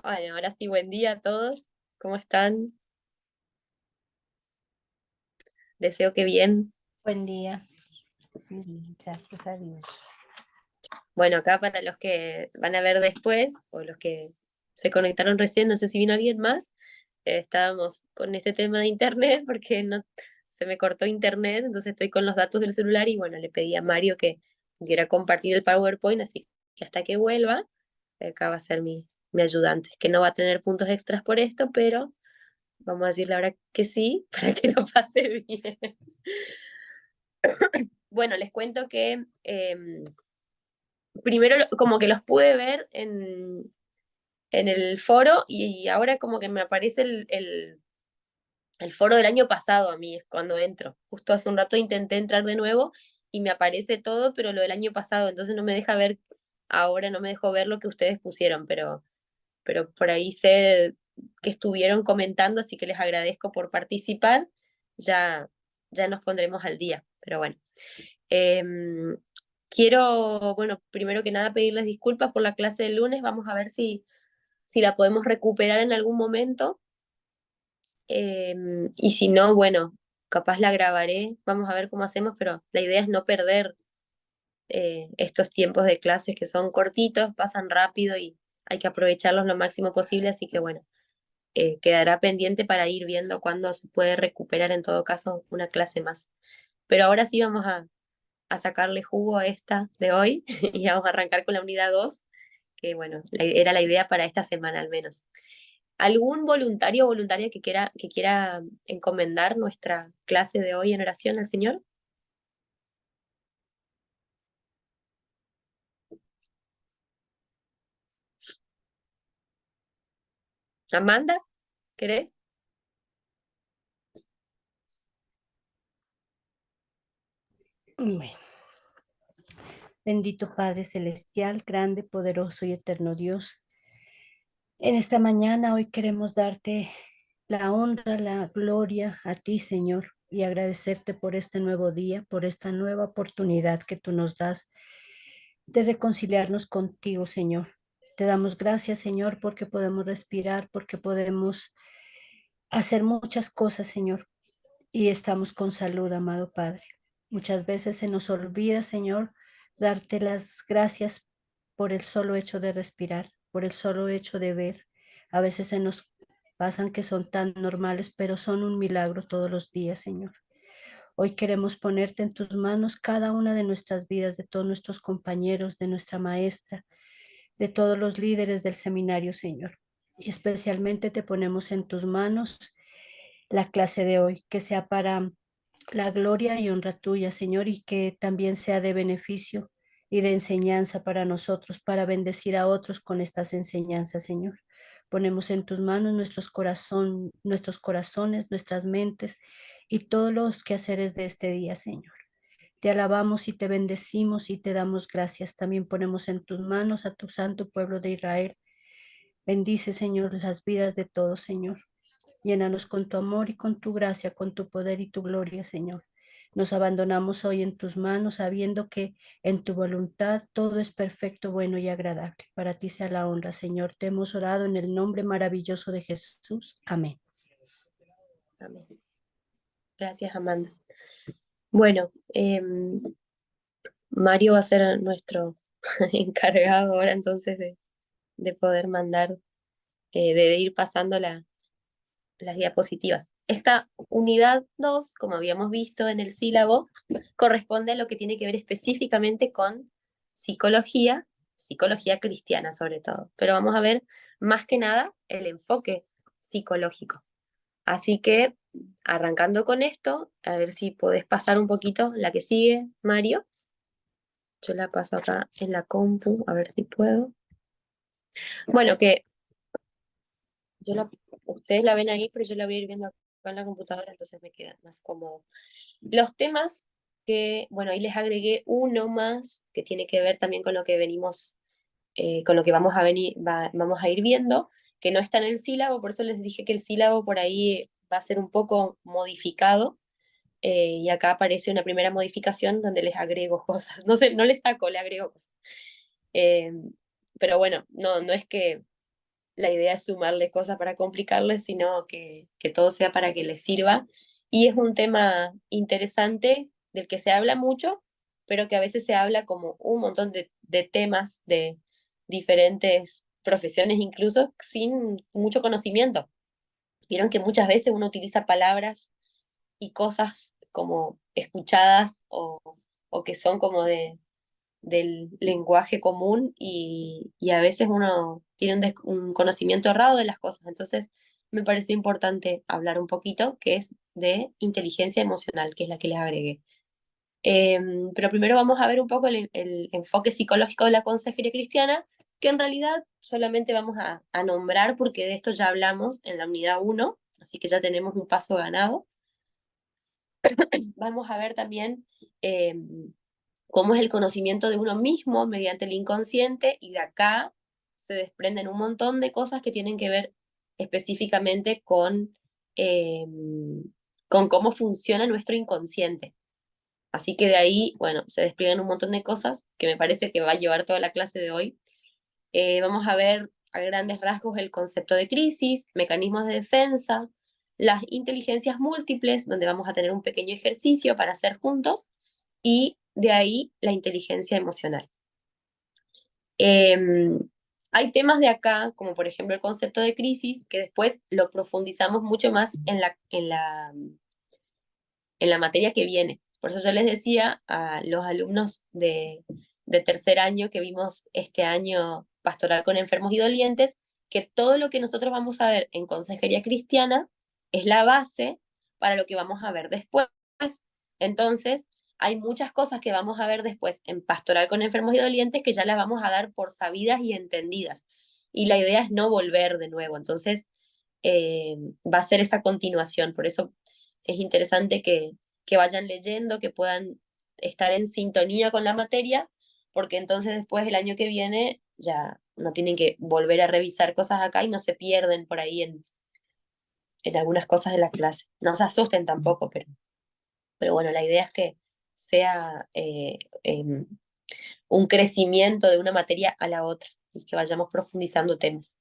Bueno, ahora sí, buen día a todos. ¿Cómo están? Deseo que bien. Buen día. Gracias a Dios. Bueno, acá para los que van a ver después, o los que se conectaron recién, no sé si vino alguien más, estábamos con este tema de internet porque no se me cortó internet, entonces estoy con los datos del celular y bueno, le pedí a Mario que quiera compartir el PowerPoint, así que hasta que vuelva, acá va a ser mi ayudante, que no va a tener puntos extras por esto, pero vamos a decirle ahora que sí, para que lo pase bien. Bueno, les cuento que primero como que los pude ver en el foro y ahora como que me aparece el foro del año pasado a mí, es cuando entro. Justo hace un rato intenté entrar de nuevo y me aparece todo, pero lo del año pasado, entonces no me deja ver, ahora no me dejó ver lo que ustedes pusieron, pero por ahí sé que estuvieron comentando, así que les agradezco por participar. Ya, ya nos pondremos al día, pero bueno. Em, Quiero, bueno, primero que nada pedirles disculpas por la clase del lunes. Vamos a ver si la podemos recuperar en algún momento. Y si no, bueno, capaz la grabaré. Vamos a ver cómo hacemos, pero la idea es no perder estos tiempos de clases que son cortitos, pasan rápido y hay que aprovecharlos lo máximo posible. Así que bueno, quedará pendiente para ir viendo cuándo se puede recuperar en todo caso una clase más. Pero ahora sí vamos a sacarle jugo a esta de hoy y vamos a arrancar con la unidad 2 que bueno, era la idea para esta semana al menos. ¿Algún voluntario o voluntaria que quiera encomendar nuestra clase de hoy en oración al Señor? Amanda, ¿querés? Bueno, bendito Padre Celestial, grande, poderoso y eterno Dios. En esta mañana hoy queremos darte la honra, la gloria a ti, Señor, y agradecerte por este nuevo día, por esta nueva oportunidad que tú nos das de reconciliarnos contigo, Señor. Te damos gracias, Señor, porque podemos respirar, porque podemos hacer muchas cosas, Señor, y estamos con salud, amado Padre. Muchas veces se nos olvida, Señor, darte las gracias por el solo hecho de respirar, por el solo hecho de ver. A veces se nos pasan que son tan normales, pero son un milagro todos los días, Señor. Hoy queremos ponerte en tus manos cada una de nuestras vidas, de todos nuestros compañeros, de nuestra maestra, de todos los líderes del seminario, Señor. Y especialmente te ponemos en tus manos la clase de hoy, que sea para la gloria y honra tuya, Señor, y que también sea de beneficio y de enseñanza para nosotros, para bendecir a otros con estas enseñanzas, Señor. Ponemos en tus manos nuestros corazones, nuestras mentes y todos los quehaceres de este día, Señor. Te alabamos y te bendecimos y te damos gracias. También ponemos en tus manos a tu santo pueblo de Israel. Bendice, Señor, las vidas de todos, Señor. Llénanos con tu amor y con tu gracia, con tu poder y tu gloria, Señor. Nos abandonamos hoy en tus manos, sabiendo que en tu voluntad todo es perfecto, bueno y agradable. Para ti sea la honra, Señor. Te hemos orado en el nombre maravilloso de Jesús. Amén. Amén. Gracias, Amanda. Bueno, Mario va a ser nuestro encargado ahora entonces de poder mandar, de ir pasando las diapositivas. Esta unidad 2, como habíamos visto en el sílabo, corresponde a lo que tiene que ver específicamente con psicología, psicología cristiana sobre todo. Pero vamos a ver más que nada el enfoque psicológico. Así que, arrancando con esto, a ver si podés pasar un poquito la que sigue, Mario. Yo la paso acá en la compu, a ver si puedo. Bueno, que yo la, ustedes la ven ahí, pero yo la voy a ir viendo acá en la computadora, entonces me queda más cómodo. Los temas que, bueno, ahí les agregué uno más que tiene que ver también con lo que venimos, con lo que vamos a venir, vamos a ir viendo, que no está en el sílabo, por eso les dije que el sílabo por ahí va a ser un poco modificado. Y acá aparece una primera modificación donde les agrego cosas. No sé, no les saco, le agrego cosas. Eh, pero bueno, no es que la idea es sumarle cosas para complicarles, sino que todo sea para que les sirva. Y es un tema interesante del que se habla mucho, pero que a veces se habla como un montón de temas de diferentes profesiones, incluso sin mucho conocimiento. Vieron que muchas veces uno utiliza palabras y cosas como escuchadas o que son como del lenguaje común y a veces uno tiene un conocimiento errado de las cosas. Entonces, me pareció importante hablar un poquito, que es de inteligencia emocional, que es la que les agregué. Pero primero vamos a ver un poco el enfoque psicológico de la consejería cristiana, que en realidad solamente vamos a nombrar porque de esto ya hablamos en la unidad 1, así que ya tenemos un paso ganado. Vamos a ver también eh, cómo es el conocimiento de uno mismo mediante el inconsciente y de acá se desprenden un montón de cosas que tienen que ver específicamente eh, con cómo funciona nuestro inconsciente. Así que de ahí, bueno, se despliegan un montón de cosas que me parece que va a llevar toda la clase de hoy. Vamos a ver a grandes rasgos el concepto de crisis, mecanismos de defensa, las inteligencias múltiples, donde vamos a tener un pequeño ejercicio para hacer juntos, y de ahí la inteligencia emocional. Eh, Hay temas de acá, como por ejemplo el concepto de crisis, que después lo profundizamos mucho más en la materia que viene. Por eso yo les decía a los alumnos de tercer año que vimos este año Pastoral con Enfermos y Dolientes, que todo lo que nosotros vamos a ver en Consejería Cristiana es la base para lo que vamos a ver después. Entonces, hay muchas cosas que vamos a ver después en Pastoral con Enfermos y Dolientes que ya las vamos a dar por sabidas y entendidas. Y la idea es no volver de nuevo. Entonces, va a ser esa continuación. Por eso es interesante que vayan leyendo, que puedan estar en sintonía con la materia, porque entonces después el año que viene ya no tienen que volver a revisar cosas acá y no se pierden por ahí en algunas cosas de la clase. No se asusten tampoco, pero bueno, la idea es que sea un crecimiento de una materia a la otra y que vayamos profundizando temas.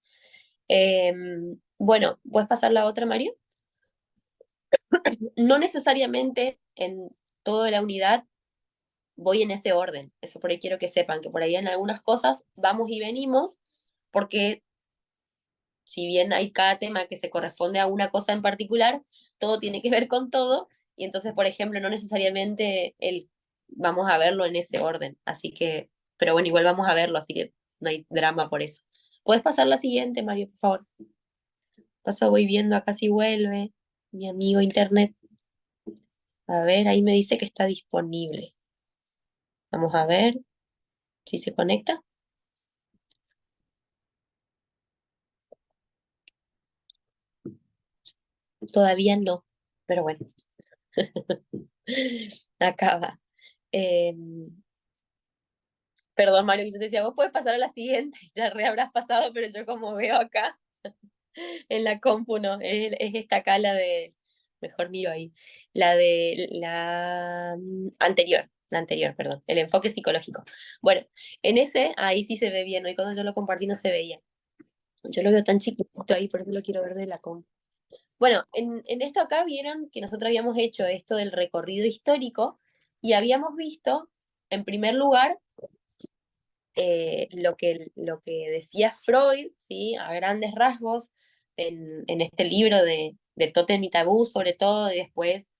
Bueno, ¿puedes pasar la otra, Mario? No necesariamente en toda la unidad voy en ese orden. Eso por ahí quiero que sepan, que por ahí en algunas cosas vamos y venimos, porque si bien hay cada tema que se corresponde a una cosa en particular, todo tiene que ver con todo, y entonces, por ejemplo, no necesariamente vamos a verlo en ese orden. Así que, pero bueno, igual vamos a verlo, así que no hay drama por eso. ¿Puedes pasar la siguiente, Mario, por favor? Pasa, voy viendo acá si vuelve mi amigo internet. A ver, ahí me dice que está disponible. Vamos a ver si se conecta. Todavía no, pero bueno, acaba. Eh, Perdón, Mario, que yo te decía, vos puedes pasar a la siguiente, ya re habrás pasado, pero yo como veo acá en la compu, no, es esta acá la de, mejor miro ahí, la anterior, perdón, el enfoque psicológico. Bueno, en ese, ahí sí se ve bien, hoy cuando yo lo compartí no se veía. Yo lo veo tan chiquito ahí, por eso lo quiero ver de la compu. Bueno, en esto acá vieron que nosotros habíamos hecho esto del recorrido histórico y habíamos visto, en primer lugar, lo que decía Freud, ¿sí? A grandes rasgos, en este libro de Tótem y Tabú, sobre todo, y después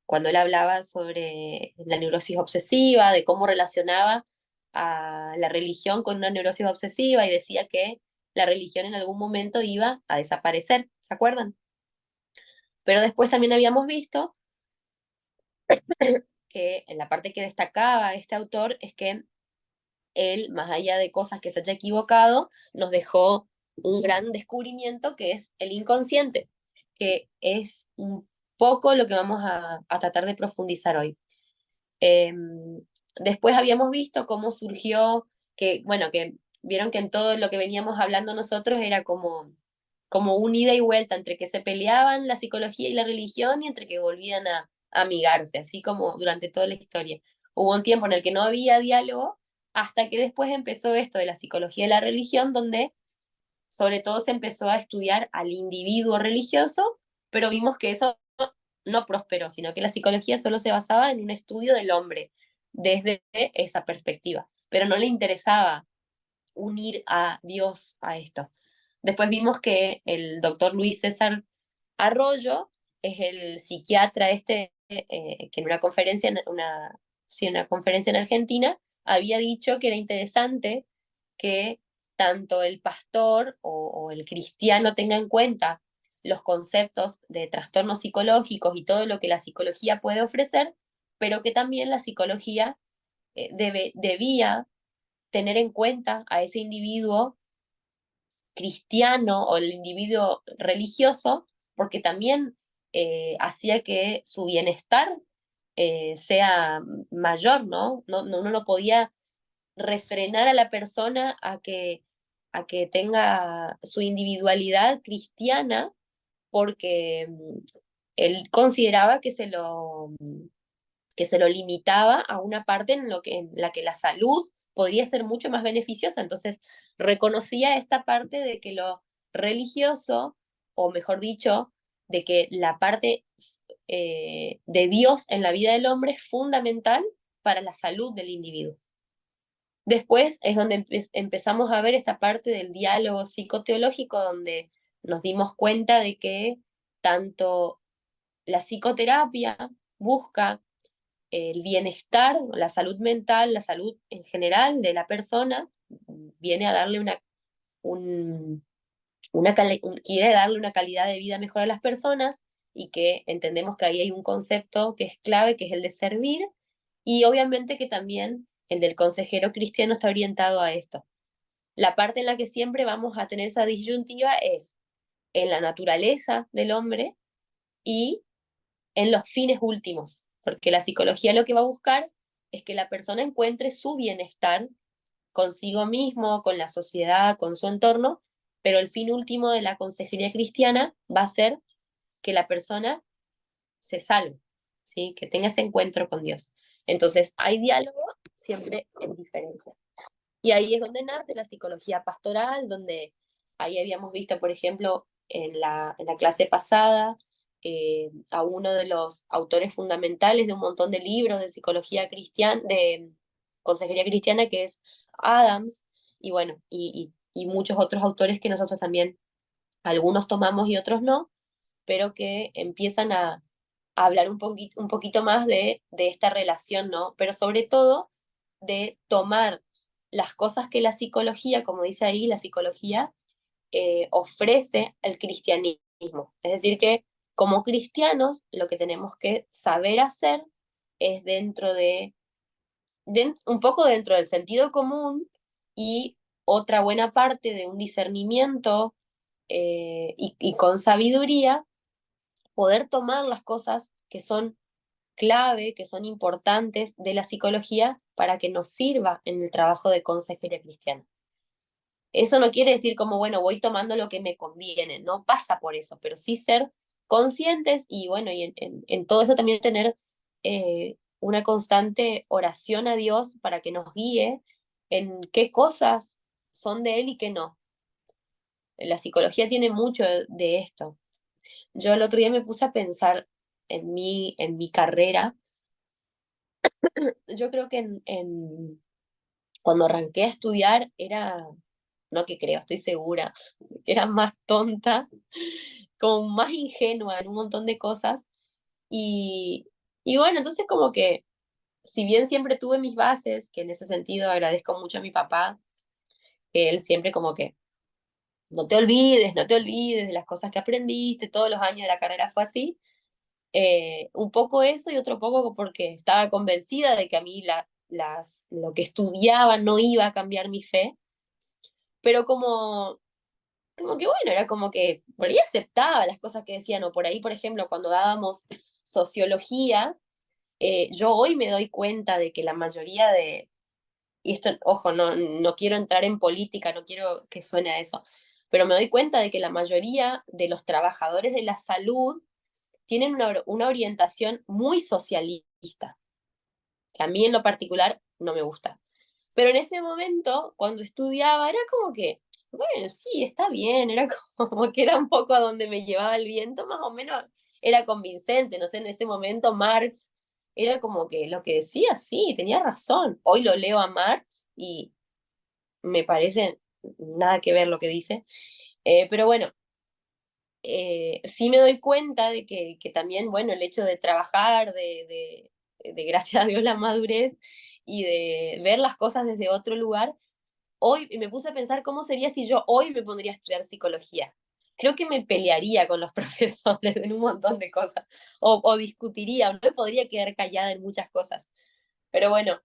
cuando él hablaba sobre la neurosis obsesiva, de cómo relacionaba a la religión con una neurosis obsesiva y decía que la religión en algún momento iba a desaparecer, ¿se acuerdan? Pero después también habíamos visto que en la parte que destacaba este autor es que él, más allá de cosas que se haya equivocado, nos dejó un gran descubrimiento que es el inconsciente, que es un poco lo que vamos a tratar de profundizar hoy. Eh, Después habíamos visto cómo surgió, que bueno, que vieron que en todo lo que veníamos hablando nosotros era como un ida y vuelta entre que se peleaban la psicología y la religión y entre que volvían a amigarse, así como durante toda la historia. Hubo un tiempo en el que no había diálogo hasta que después empezó esto de la psicología de la religión, donde sobre todo se empezó a estudiar al individuo religioso, pero vimos que eso no prosperó, sino que la psicología solo se basaba en un estudio del hombre desde esa perspectiva, pero no le interesaba unir a Dios a esto. Después vimos que el doctor Luis César Arroyo es el psiquiatra que en una conferencia, sí, en una conferencia en Argentina, había dicho que era interesante que tanto el pastor o el cristiano tenga en cuenta los conceptos de trastornos psicológicos y todo lo que la psicología puede ofrecer, pero que también la psicología debía tener en cuenta a ese individuo cristiano o el individuo religioso, porque también hacía que su bienestar sea mayor, ¿no? Uno no podía refrenar a la persona a que tenga su individualidad cristiana porque él consideraba que se lo limitaba a una parte en la que la salud podría ser mucho más beneficiosa. Entonces, reconocía esta parte de que lo religioso, o mejor dicho, de que la parte de Dios en la vida del hombre es fundamental para la salud del individuo. Después es donde empezamos a ver esta parte del diálogo psicoteológico, donde nos dimos cuenta de que tanto la psicoterapia busca el bienestar, la salud mental, la salud en general de la persona, viene a darle un, quiere darle una calidad de vida mejor a las personas y que entendemos que ahí hay un concepto que es clave, que es el de servir, y obviamente que también el del consejero cristiano está orientado a esto. La parte en la que siempre vamos a tener esa disyuntiva es en la naturaleza del hombre y en los fines últimos, porque la psicología lo que va a buscar es que la persona encuentre su bienestar consigo mismo, con la sociedad, con su entorno, pero el fin último de la consejería cristiana va a ser que la persona se salve, ¿sí? Que tenga ese encuentro con Dios. Entonces, hay diálogo siempre en diferencia. Y ahí es donde nace la psicología pastoral, donde ahí habíamos visto, por ejemplo, en la clase pasada, a uno de los autores fundamentales de un montón de libros de psicología cristiana, de consejería cristiana, que es Adams, y bueno, y muchos otros autores que nosotros también, algunos tomamos y otros no, pero que empiezan a hablar un poquito más de esta relación, ¿no? Pero sobre todo de tomar las cosas que la psicología, como dice ahí, la psicología ofrece al cristianismo. Es decir, que como cristianos lo que tenemos que saber hacer es un poco dentro del sentido común y otra buena parte de un discernimiento y con sabiduría, poder tomar las cosas que son clave, que son importantes de la psicología para que nos sirva en el trabajo de consejería cristiana. Eso no quiere decir como, bueno, voy tomando lo que me conviene, no pasa por eso, pero sí ser conscientes y bueno, y en todo eso también tener una constante oración a Dios para que nos guíe en qué cosas son de Él y qué no. La psicología tiene mucho de esto. Yo el otro día me puse a pensar en mi carrera. Yo creo que cuando arranqué a estudiar era, no que creo, estoy segura, era más tonta, como más ingenua en un montón de cosas. Y, y bueno, entonces como que, si bien siempre tuve mis bases, que en ese sentido agradezco mucho a mi papá, que él siempre como que, no te olvides de las cosas que aprendiste, todos los años de la carrera fue así. Un poco eso y otro poco porque estaba convencida de que a mí lo que estudiaba no iba a cambiar mi fe, pero como que bueno, era como que por ahí aceptaba las cosas que decían, o por ahí, por ejemplo, cuando dábamos sociología, yo hoy me doy cuenta de que la mayoría y esto, ojo, no quiero entrar en política, no quiero que suene a eso, pero me doy cuenta de que la mayoría de los trabajadores de la salud tienen una orientación muy socialista, que a mí en lo particular no me gusta. Pero en ese momento, cuando estudiaba, era como que, bueno, sí, está bien, era como que era un poco a donde me llevaba el viento, más o menos era convincente, no sé, en ese momento Marx era como que lo que decía, sí, tenía razón. Hoy lo leo a Marx y me parece nada que ver lo que dice. Pero bueno, sí me doy cuenta de que también, bueno, el hecho de trabajar, de gracias a Dios la madurez y de ver las cosas desde otro lugar, hoy me puse a pensar cómo sería si yo hoy me pondría a estudiar psicología. Creo que me pelearía con los profesores en un montón de cosas, o discutiría, o no me podría quedar callada en muchas cosas. Pero bueno,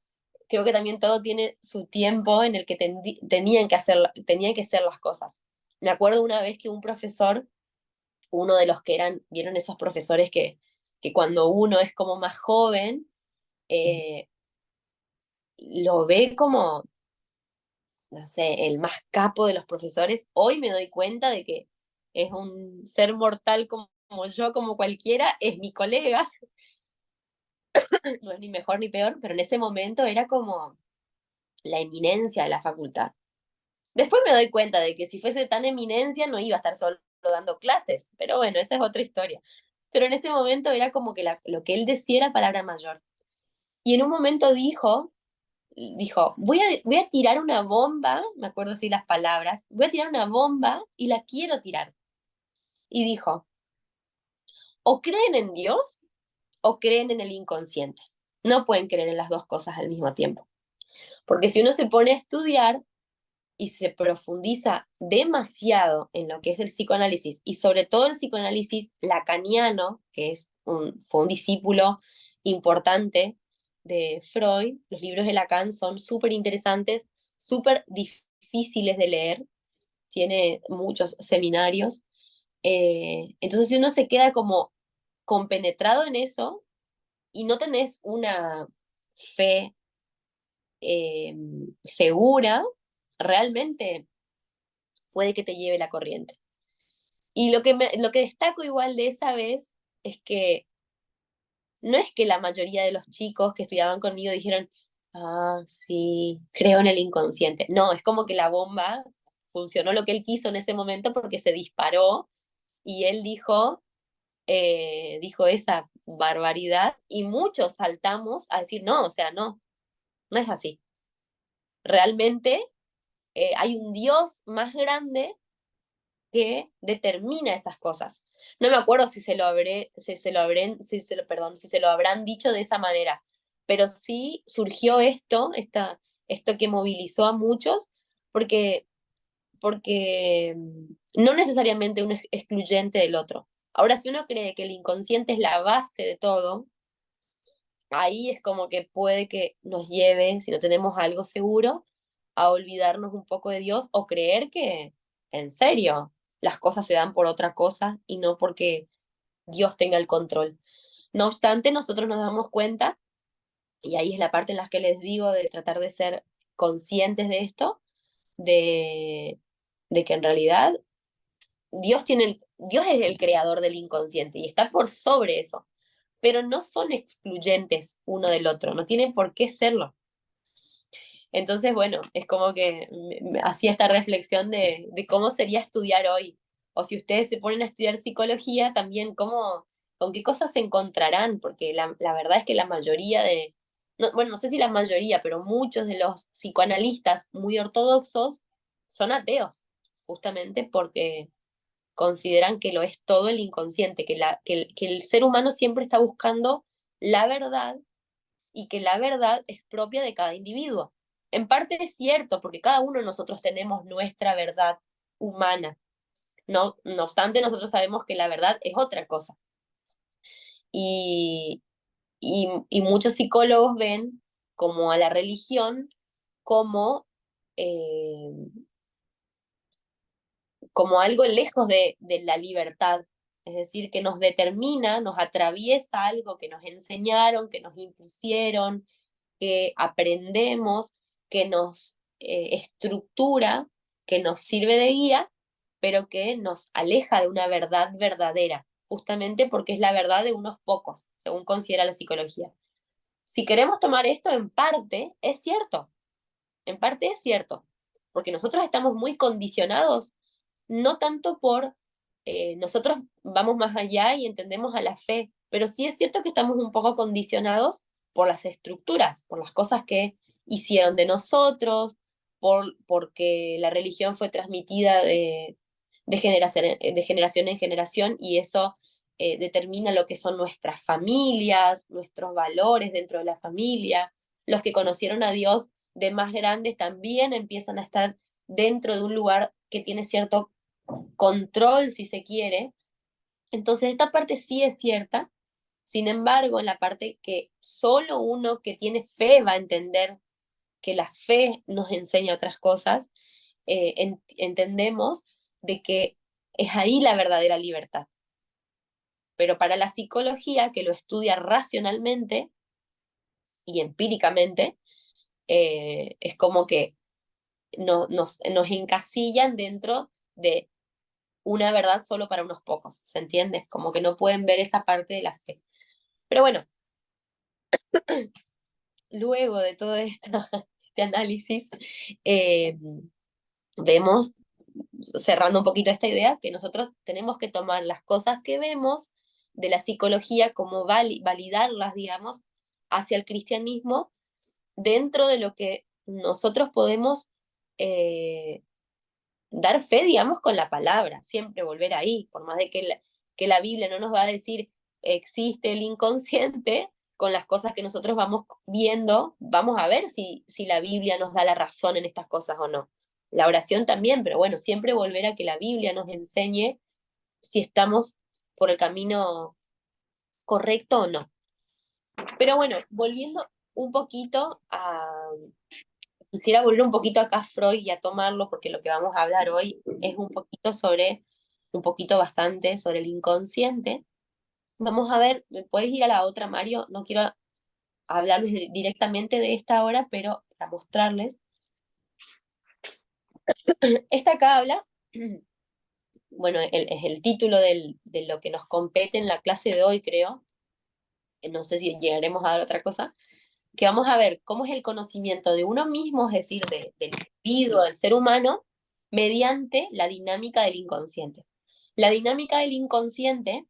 creo que también todo tiene su tiempo en el que tenían que ser las cosas. Me acuerdo una vez que un profesor, uno de los que eran, vieron esos profesores que cuando uno es como más joven, eh, lo ve como, no sé, el más capo de los profesores. Hoy me doy cuenta de que es un ser mortal como yo, como cualquiera, es mi colega, no es ni mejor ni peor, pero en ese momento era como la eminencia de la facultad. Después me doy cuenta de que si fuese tan eminencia no iba a estar solo dando clases, pero bueno, esa es otra historia. Pero en ese momento era como que lo que él decía era palabra mayor. Y en un momento dijo, voy a tirar una bomba, me acuerdo así las palabras, voy a tirar una bomba y la quiero tirar. Y dijo, o creen en Dios o creen en el inconsciente. No pueden creer en las dos cosas al mismo tiempo. Porque si uno se pone a estudiar y se profundiza demasiado en lo que es el psicoanálisis y sobre todo el psicoanálisis lacaniano, que fue un discípulo importante de Freud, los libros de Lacan son súper interesantes, súper difíciles de leer, tiene muchos seminarios. Entonces, si uno se queda como compenetrado en eso y no tenés una fe segura, realmente puede que te lleve la corriente. Y lo que destaco igual de esa vez es que no es que la mayoría de los chicos que estudiaban conmigo dijeron, ah, sí, creo en el inconsciente. No, es como que la bomba funcionó lo que él quiso en ese momento porque se disparó y él dijo esa barbaridad y muchos saltamos a decir, no, o sea, no, no es así. Realmente hay un Dios más grande que determina esas cosas. No me acuerdo si se lo habrán dicho de esa manera, pero sí surgió esto que movilizó a muchos, porque, porque no necesariamente uno es excluyente del otro. Ahora, si uno cree que el inconsciente es la base de todo, ahí es como que puede que nos lleve, si no tenemos algo seguro, a olvidarnos un poco de Dios o creer que, en serio, las cosas se dan por otra cosa y no porque Dios tenga el control. No obstante, nosotros nos damos cuenta, y ahí es la parte en la que les digo de tratar de ser conscientes de esto, de, de que en realidad Dios es el creador del inconsciente y está por sobre eso, pero no son excluyentes uno del otro, no tienen por qué serlo. Entonces, bueno, es como que hacía esta reflexión de cómo sería estudiar hoy. O si ustedes se ponen a estudiar psicología, también con qué cosas se encontrarán, porque la verdad es que la mayoría no, bueno, no sé si la mayoría, pero muchos de los psicoanalistas muy ortodoxos son ateos, justamente porque consideran que lo es todo el inconsciente, que el ser humano siempre está buscando la verdad y que la verdad es propia de cada individuo. En parte es cierto, porque cada uno de nosotros tenemos nuestra verdad humana. No obstante, nosotros sabemos que la verdad es otra cosa. Y, y muchos psicólogos ven como a la religión como, eh, como algo lejos de la libertad, es decir, que nos determina, nos atraviesa algo que nos enseñaron, que nos impusieron, que aprendemos, que nos estructura, que nos sirve de guía, pero que nos aleja de una verdad verdadera, justamente porque es la verdad de unos pocos, según considera la psicología. Si queremos tomar esto en parte, es cierto, en parte es cierto, porque nosotros estamos muy condicionados, no tanto por, nosotros vamos más allá y entendemos a la fe, pero sí es cierto que estamos un poco condicionados por las estructuras, por las cosas que hicieron de nosotros, porque la religión fue transmitida de generación en generación y eso determina lo que son nuestras familias, nuestros valores dentro de la familia. Los que conocieron a Dios de más grandes también empiezan a estar dentro de un lugar que tiene cierto control, si se quiere. Entonces, esta parte sí es cierta. Sin embargo, en la parte que solo uno que tiene fe va a entender que la fe nos enseña otras cosas, entendemos de que es ahí la verdadera libertad. Pero para la psicología, que lo estudia racionalmente y empíricamente, es como que nos encasillan dentro de una verdad solo para unos pocos, ¿se entiende? Como que no pueden ver esa parte de la fe. Pero bueno, luego de todo este análisis, eh, vemos, cerrando un poquito esta idea, que nosotros tenemos que tomar las cosas que vemos de la psicología como validarlas, digamos, hacia el cristianismo dentro de lo que nosotros podemos dar fe, digamos, con la palabra, siempre volver ahí, por más de que la Biblia no nos va a decir existe el inconsciente, con las cosas que nosotros vamos viendo, vamos a ver si la Biblia nos da la razón en estas cosas o no. La oración también, pero bueno, siempre volver a que la Biblia nos enseñe si estamos por el camino correcto o no. Pero bueno, volviendo un poquito a, quisiera volver un poquito acá a Freud y a tomarlo, porque lo que vamos a hablar hoy es un poquito sobre, un poquito bastante sobre el inconsciente. Vamos a ver, ¿me puedes ir a la otra, Mario? No quiero hablarles directamente de esta ahora, pero para mostrarles. Esta acá habla, bueno, es el título de lo que nos compete en la clase de hoy, creo. No sé si llegaremos a dar otra cosa, que vamos a ver cómo es el conocimiento de uno mismo, es decir, del individuo, del ser humano, mediante la dinámica del inconsciente. La dinámica del inconsciente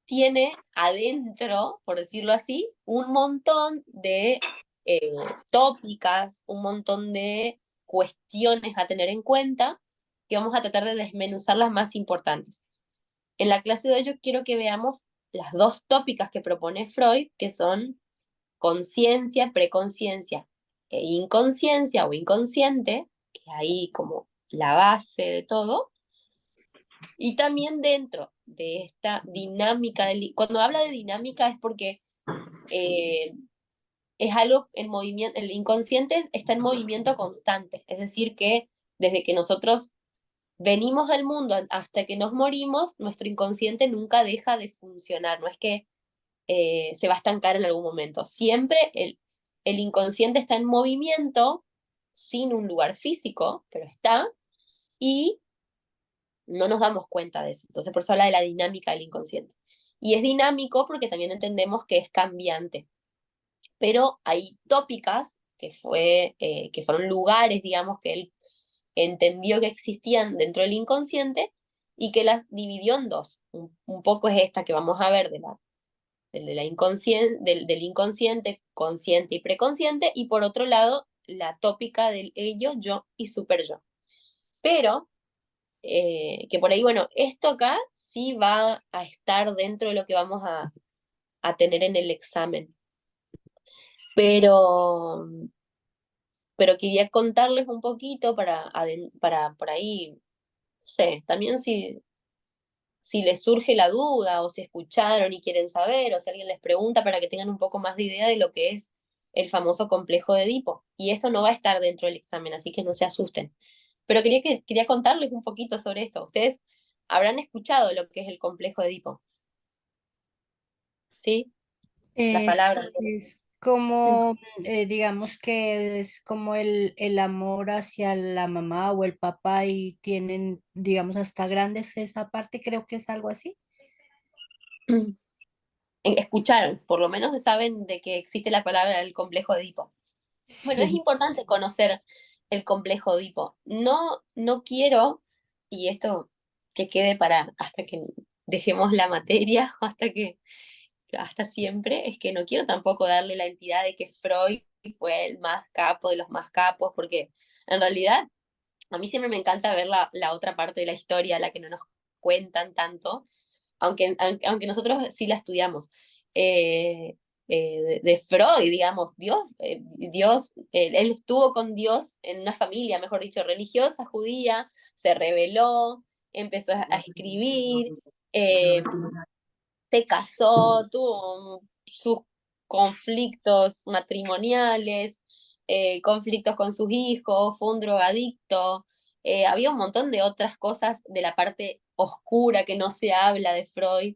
tiene adentro, por decirlo así, un montón de tópicas, un montón de cuestiones a tener en cuenta, que vamos a tratar de desmenuzar las más importantes. En la clase de hoy yo quiero que veamos las dos tópicas que propone Freud, que son conciencia, preconciencia e inconsciencia o inconsciente, que es ahí como la base de todo, y también dentro de esta dinámica, cuando habla de dinámica es porque eh, es algo en movimiento, el inconsciente está en movimiento constante, es decir, que desde que nosotros venimos al mundo hasta que nos morimos, nuestro inconsciente nunca deja de funcionar, no es que se va a estancar en algún momento. Siempre el inconsciente está en movimiento, sin un lugar físico, pero está, y no nos damos cuenta de eso. Entonces, por eso habla de la dinámica del inconsciente. Y es dinámico porque también entendemos que es cambiante. Pero hay tópicas que fueron lugares, digamos, que él entendió que existían dentro del inconsciente y que las dividió en dos. Un poco es esta que vamos a ver del inconsciente, consciente y preconsciente, y por otro lado, la tópica del ello, yo y super yo. Pero, que por ahí, bueno, esto acá sí va a estar dentro de lo que vamos a tener en el examen. Pero, pero quería contarles un poquito para por ahí, no sé, también si les surge la duda o si escucharon y quieren saber o si alguien les pregunta para que tengan un poco más de idea de lo que es el famoso complejo de Edipo. Y eso no va a estar dentro del examen, así que no se asusten. Pero quería contarles un poquito sobre esto. Ustedes habrán escuchado lo que es el complejo de Edipo, ¿sí? Las palabras. Es como, digamos que es como el amor hacia la mamá o el papá y tienen, digamos, hasta grandes esa parte, creo que es algo así. Escucharon, por lo menos saben de que existe la palabra del complejo de Edipo. Bueno, es Sí, importante conocer el complejo Edipo. No, no quiero, y esto que quede para hasta que dejemos la materia, o hasta siempre, es que no quiero tampoco darle la entidad de que Freud fue el más capo de los más capos, porque en realidad a mí siempre me encanta ver la otra parte de la historia, la que no nos cuentan tanto, aunque nosotros sí la estudiamos. Eh, de Freud, digamos, él estuvo con Dios en una familia, mejor dicho, religiosa, judía, se rebeló, empezó a escribir, eh, se casó, tuvo sus conflictos matrimoniales, conflictos con sus hijos, fue un drogadicto, había un montón de otras cosas de la parte oscura que no se habla de Freud,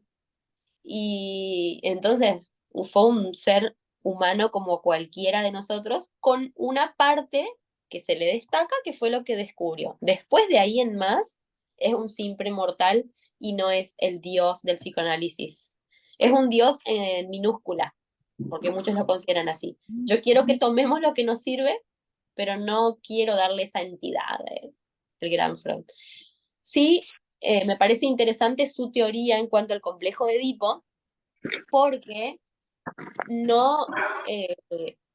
y entonces fue un ser humano como cualquiera de nosotros, con una parte que se le destaca, que fue lo que descubrió. Después de ahí en más, es un simple mortal y no es el dios del psicoanálisis. Es un dios en minúscula, porque muchos lo consideran así. Yo quiero que tomemos lo que nos sirve, pero no quiero darle esa entidad, el gran Freud. Sí, me parece interesante su teoría en cuanto al complejo de Edipo, porque no, eh,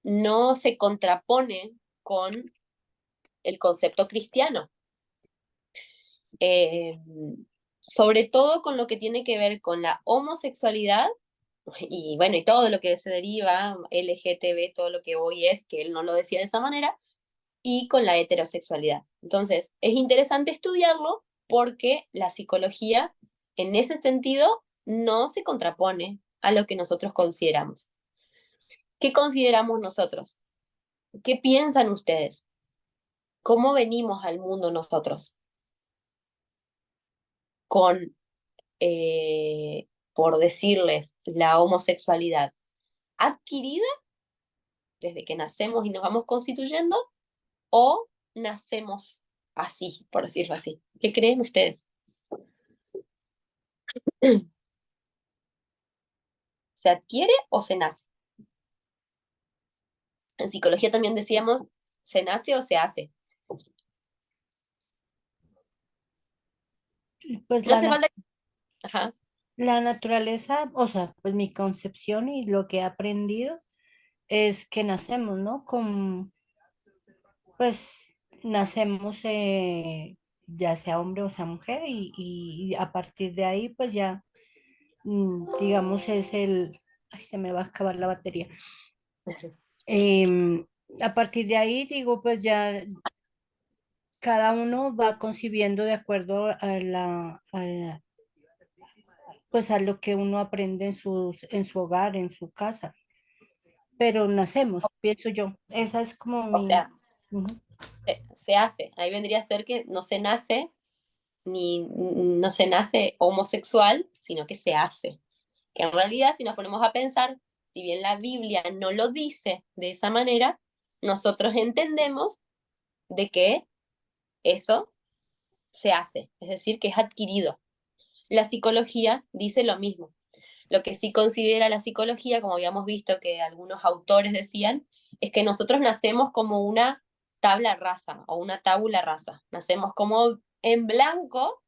no se contrapone con el concepto cristiano. Eh, Sobre todo con lo que tiene que ver con la homosexualidad y bueno, y todo lo que se deriva, LGTB, todo lo que hoy es, que él no lo decía de esa manera, y con la heterosexualidad. Entonces, es interesante estudiarlo porque la psicología, en ese sentido, no se contrapone a lo que nosotros consideramos. ¿Qué consideramos nosotros? ¿Qué piensan ustedes? ¿Cómo venimos al mundo nosotros? Con, por decirles, la homosexualidad adquirida desde que nacemos y nos vamos constituyendo, o nacemos así, por decirlo así. ¿Qué creen ustedes? ¿Se adquiere o se nace? En psicología también decíamos, ¿se nace o se hace? pues No hace falta. Ajá. la naturaleza, o sea, pues mi concepción y lo que he aprendido es que nacemos, ¿no? Pues nacemos ya sea hombre o sea mujer y a partir de ahí pues ya, digamos, ay, se me va a acabar la batería. Em, a partir de ahí digo pues ya cada uno va concibiendo de acuerdo pues a lo que uno aprende en su hogar, en su casa, pero nacemos, pienso yo. Esa es como O mi... sea, Ujú. se hace. Ahí vendría a ser que no se nace, ni no se nace homosexual, sino que se hace. Que en realidad, si nos ponemos a pensar, si bien la Biblia no lo dice de esa manera, nosotros entendemos de que eso se hace, es decir, que es adquirido. La psicología dice lo mismo. Lo que sí considera la psicología, como habíamos visto que algunos autores decían, es que nosotros nacemos como una tabla rasa o una tabula rasa. Nacemos como en blanco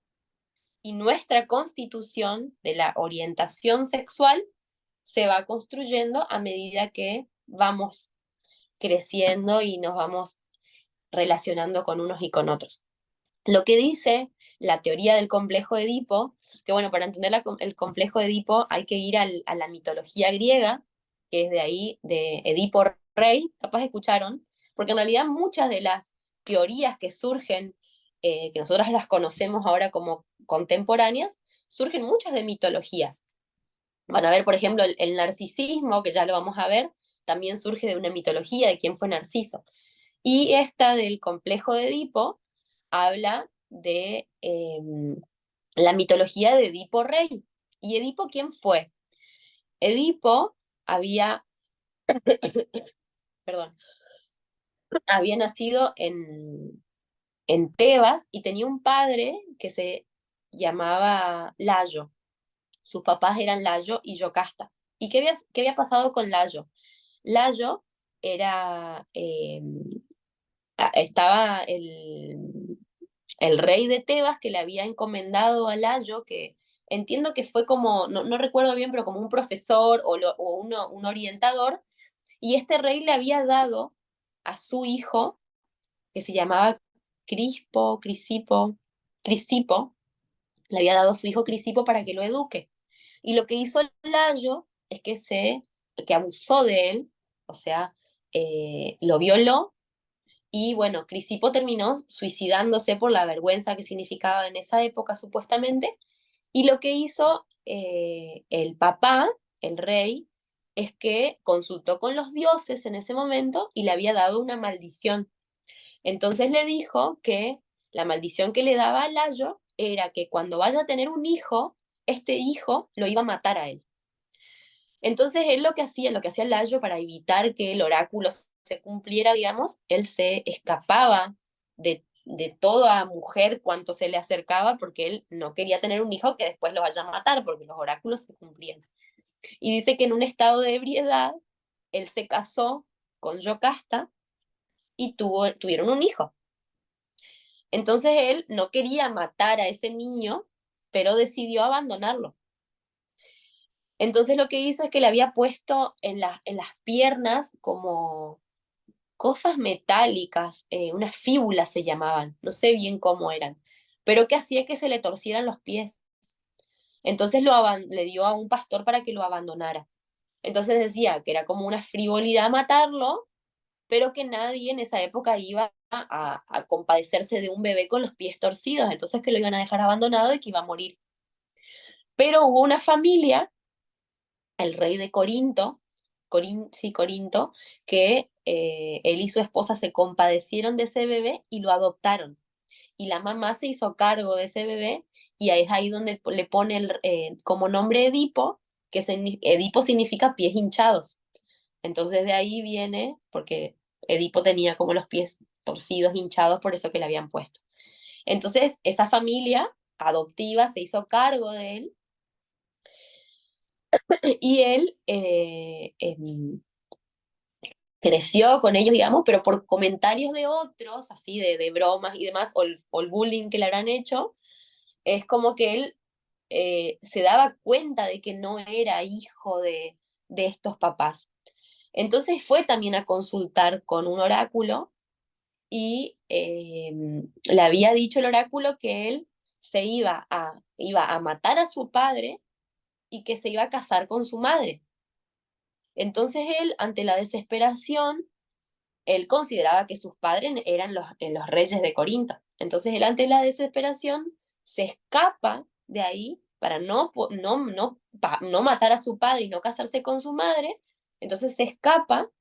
y nuestra constitución de la orientación sexual se va construyendo a medida que vamos creciendo y nos vamos relacionando con unos y con otros. Lo que dice la teoría del complejo de Edipo, que bueno, para entender el complejo de Edipo hay que ir a la mitología griega, que es de ahí, de Edipo Rey, capaz escucharon, porque en realidad muchas de las teorías que surgen, que nosotros las conocemos ahora como contemporáneas, surgen muchas de mitologías. Van a ver, por ejemplo, el narcisismo, que ya lo vamos a ver, también surge de una mitología de quién fue Narciso. Y esta del complejo de Edipo habla de la mitología de Edipo Rey. ¿Y Edipo quién fue? Edipo había, perdón, había nacido en Tebas y tenía un padre que se llamaba Layo. Sus papás eran Layo y Yocasta. ¿Y qué había pasado con Layo? Layo era, estaba el rey de Tebas que le había encomendado a Layo, que entiendo que fue como, no recuerdo bien, pero como un profesor un orientador, y este rey le había dado a su hijo, que se llamaba Crisipo, le había dado a su hijo Crisipo para que lo eduque. Y lo que hizo Layo es que abusó de él, o sea, lo violó, y bueno, Crisipo terminó suicidándose por la vergüenza que significaba en esa época, supuestamente, y lo que hizo el papá, el rey, es que consultó con los dioses en ese momento y le había dado una maldición. Entonces le dijo que la maldición que le daba a Layo era que cuando vaya a tener un hijo, este hijo lo iba a matar a él. Entonces él lo que hacía Layo para evitar que el oráculo se cumpliera, digamos, él se escapaba de toda mujer cuanto se le acercaba porque él no quería tener un hijo que después lo vaya a matar porque los oráculos se cumplían. Y dice que en un estado de ebriedad, él se casó con Yocasta y tuvieron un hijo. Entonces él no quería matar a ese niño, pero decidió abandonarlo. Entonces lo que hizo es que le había puesto en las piernas como cosas metálicas, unas fíbulas se llamaban, no sé bien cómo eran, pero que hacía que se le torcieran los pies. Entonces le dio a un pastor para que lo abandonara. Entonces decía que era como una frivolidad matarlo, pero que nadie en esa época iba a compadecerse de un bebé con los pies torcidos, entonces que lo iban a dejar abandonado y que iba a morir. Pero hubo una familia, el rey de Corinto, que él y su esposa se compadecieron de ese bebé y lo adoptaron. Y la mamá se hizo cargo de ese bebé y ahí es ahí donde le pone como nombre Edipo, que Edipo significa pies hinchados. Entonces de ahí viene, porque Edipo tenía como los pies torcidos, hinchados, por eso que le habían puesto. Entonces esa familia adoptiva se hizo cargo de él y él creció con ellos, digamos, pero por comentarios de otros, así de bromas y demás, o el bullying que le habrán hecho, es como que él se daba cuenta de que no era hijo de estos papás. Entonces fue también a consultar con un oráculo y le había dicho el oráculo que él iba a matar a su padre y que se iba a casar con su madre. Entonces él, ante la desesperación, él consideraba que sus padres eran los reyes de Corinto. Entonces él, ante la desesperación, se escapa de ahí para no matar a su padre y no casarse con su madre. Entonces se escapa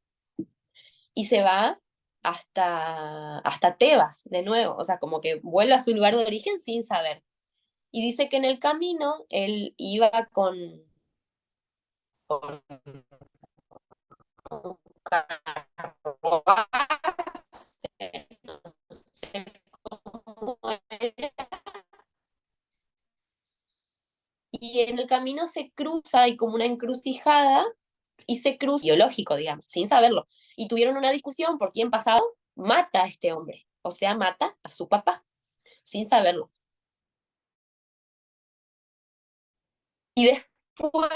y se va hasta Tebas de nuevo, o sea, como que vuelve a su lugar de origen sin saber. Y dice que en el camino él iba con un carruaje, no sé cómo era, y en el camino se cruza, hay como una encrucijada, y se cruza biológico, digamos, sin saberlo. Y tuvieron una discusión por quién pasado, mata a este hombre, o sea, mata a su papá, sin saberlo. Y después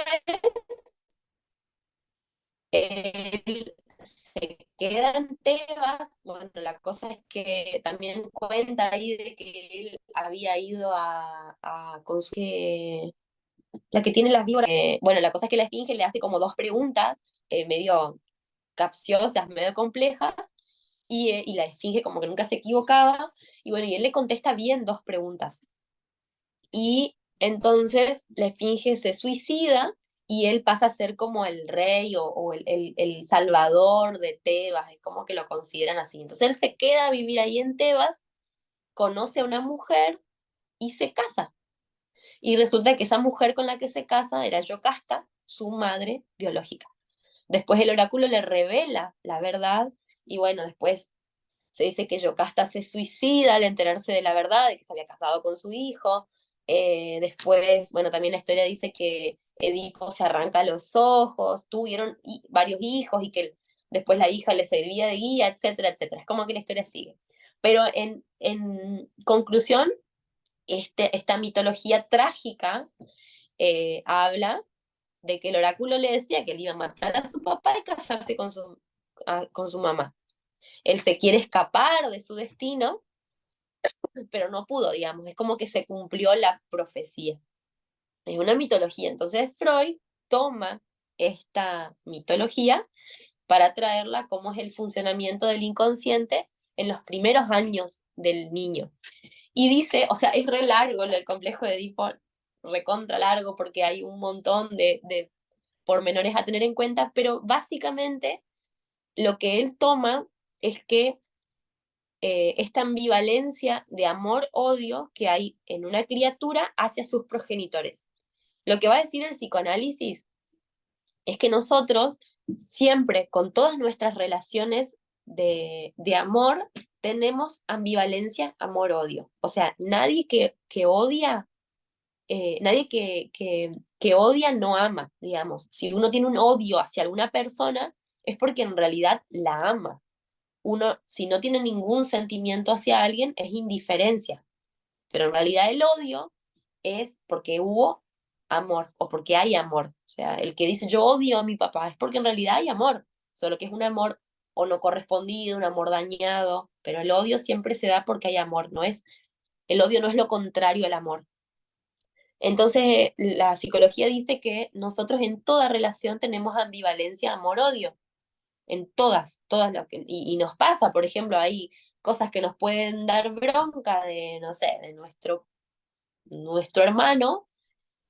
él se queda en Tebas. Bueno, la cosa es que también cuenta ahí de que él había ido a consumir la que tiene las víboras. Bueno, la cosa es que la esfinge le hace como dos preguntas medio capciosas, medio complejas, y la esfinge como que nunca se equivocaba, y bueno, y él le contesta bien dos preguntas. Y entonces la esfinge se suicida y él pasa a ser como el rey o el salvador de Tebas, es como que lo consideran así. Entonces él se queda a vivir ahí en Tebas, conoce a una mujer y se casa. Y resulta que esa mujer con la que se casa era Yocasta, su madre biológica. Después el oráculo le revela la verdad y bueno, después se dice que Yocasta se suicida al enterarse de la verdad, de que se había casado con su hijo. Después, bueno, también la historia dice que Edipo se arranca los ojos, tuvieron varios hijos y que después la hija le servía de guía, etcétera, etcétera. Es como que la historia sigue. Pero en conclusión, esta mitología trágica habla de que el oráculo le decía que él iba a matar a su papá y casarse con su mamá. Él se quiere escapar de su destino, pero no pudo, digamos. Es como que se cumplió la profecía. Es una mitología. Entonces Freud toma esta mitología para traerla como es el funcionamiento del inconsciente en los primeros años del niño. Y dice, o sea, es re largo el complejo de Edipo, recontra largo, porque hay un montón de pormenores a tener en cuenta, pero básicamente lo que él toma es que esta ambivalencia de amor-odio que hay en una criatura hacia sus progenitores. Lo que va a decir el psicoanálisis es que nosotros siempre, con todas nuestras relaciones de amor, tenemos ambivalencia, amor-odio. O sea, nadie que odia, nadie que odia no ama, digamos. Si uno tiene un odio hacia alguna persona, es porque en realidad la ama. Uno, si no tiene ningún sentimiento hacia alguien, es indiferencia. Pero en realidad el odio es porque hubo amor o porque hay amor. O sea, el que dice yo odio a mi papá es porque en realidad hay amor, solo que es un amor o no correspondido, un amor dañado, pero el odio siempre se da porque hay amor, el odio no es lo contrario al amor. Entonces, la psicología dice que nosotros en toda relación tenemos ambivalencia, amor-odio, en todas y nos pasa, por ejemplo, hay cosas que nos pueden dar bronca de, no sé, de nuestro hermano,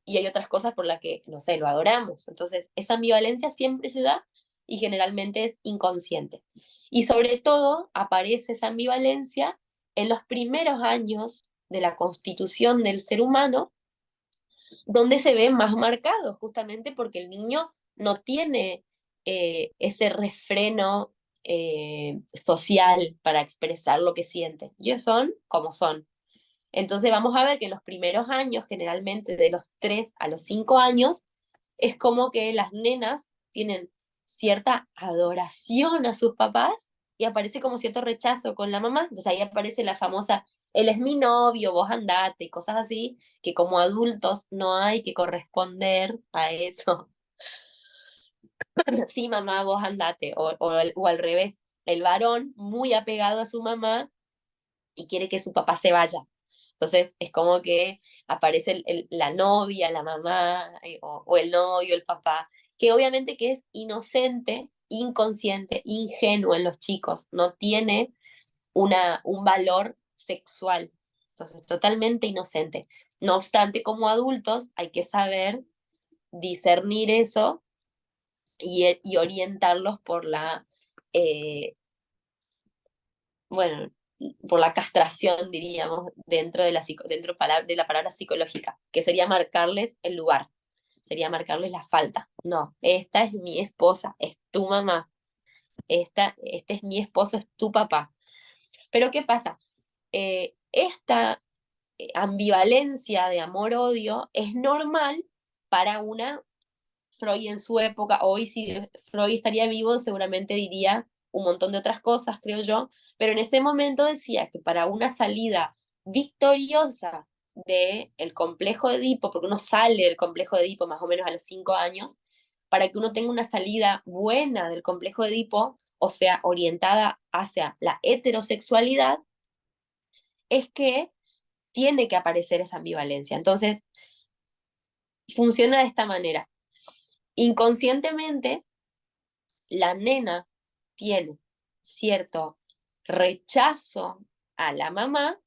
y hay otras cosas por las que, no sé, lo adoramos. Entonces, esa ambivalencia siempre se da y generalmente es inconsciente. Y sobre todo aparece esa ambivalencia en los primeros años de la constitución del ser humano, donde se ve más marcado, justamente porque el niño no tiene ese refreno social para expresar lo que siente. Ellos son como son. Entonces vamos a ver que en los primeros años, generalmente de los 3 a los 5 años, es como que las nenas tienen cierta adoración a sus papás y aparece como cierto rechazo con la mamá. Entonces ahí aparece la famosa, él es mi novio, vos andate, y cosas así, que como adultos no hay que corresponder a eso. Sí, mamá, vos andate. O al revés, el varón muy apegado a su mamá y quiere que su papá se vaya. Entonces es como que aparece la novia, la mamá, o el novio, el papá, que obviamente que es inocente, inconsciente, ingenuo en los chicos, no tiene un valor sexual. Entonces, totalmente inocente. No obstante, como adultos hay que saber discernir eso y orientarlos eh, bueno, por la castración, diríamos, dentro de la palabra psicológica, que sería marcarles el lugar, sería marcarles la falta. No, esta es mi esposa, es tu mamá, este es mi esposo, es tu papá. Pero ¿qué pasa? Esta ambivalencia de amor-odio es normal para una Freud en su época. Hoy si Freud estaría vivo seguramente diría un montón de otras cosas, creo yo, pero en ese momento decía que para una salida victoriosa del complejo de Edipo, porque uno sale del complejo de Edipo más o menos a los 5 años, para que uno tenga una salida buena del complejo de Edipo, o sea, orientada hacia la heterosexualidad, es que tiene que aparecer esa ambivalencia. Entonces, funciona de esta manera. Inconscientemente, la nena tiene cierto rechazo a la mamá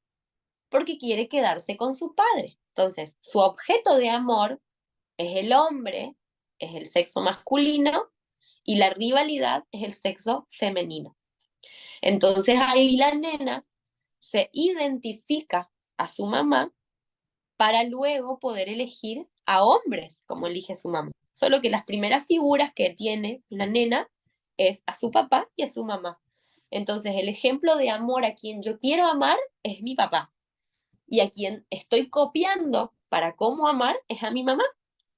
porque quiere quedarse con su padre. Entonces, su objeto de amor es el hombre, es el sexo masculino, y la rivalidad es el sexo femenino. Entonces ahí la nena se identifica a su mamá para luego poder elegir a hombres como elige su mamá. Solo que las primeras figuras que tiene la nena es a su papá y a su mamá. Entonces el ejemplo de amor a quien yo quiero amar es mi papá. Y a quien estoy copiando para cómo amar es a mi mamá.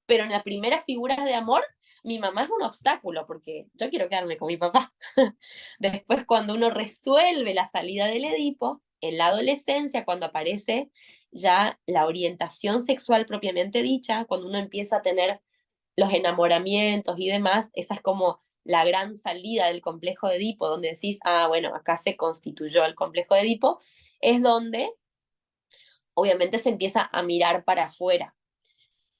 Pero en las primeras figuras de amor mi mamá es un obstáculo porque yo quiero quedarme con mi papá. Después, cuando uno resuelve la salida del Edipo, en la adolescencia, cuando aparece ya la orientación sexual propiamente dicha, cuando uno empieza a tener los enamoramientos y demás, esa es como la gran salida del complejo de Edipo, donde decís, ah, bueno, acá se constituyó el complejo de Edipo, es donde obviamente se empieza a mirar para afuera,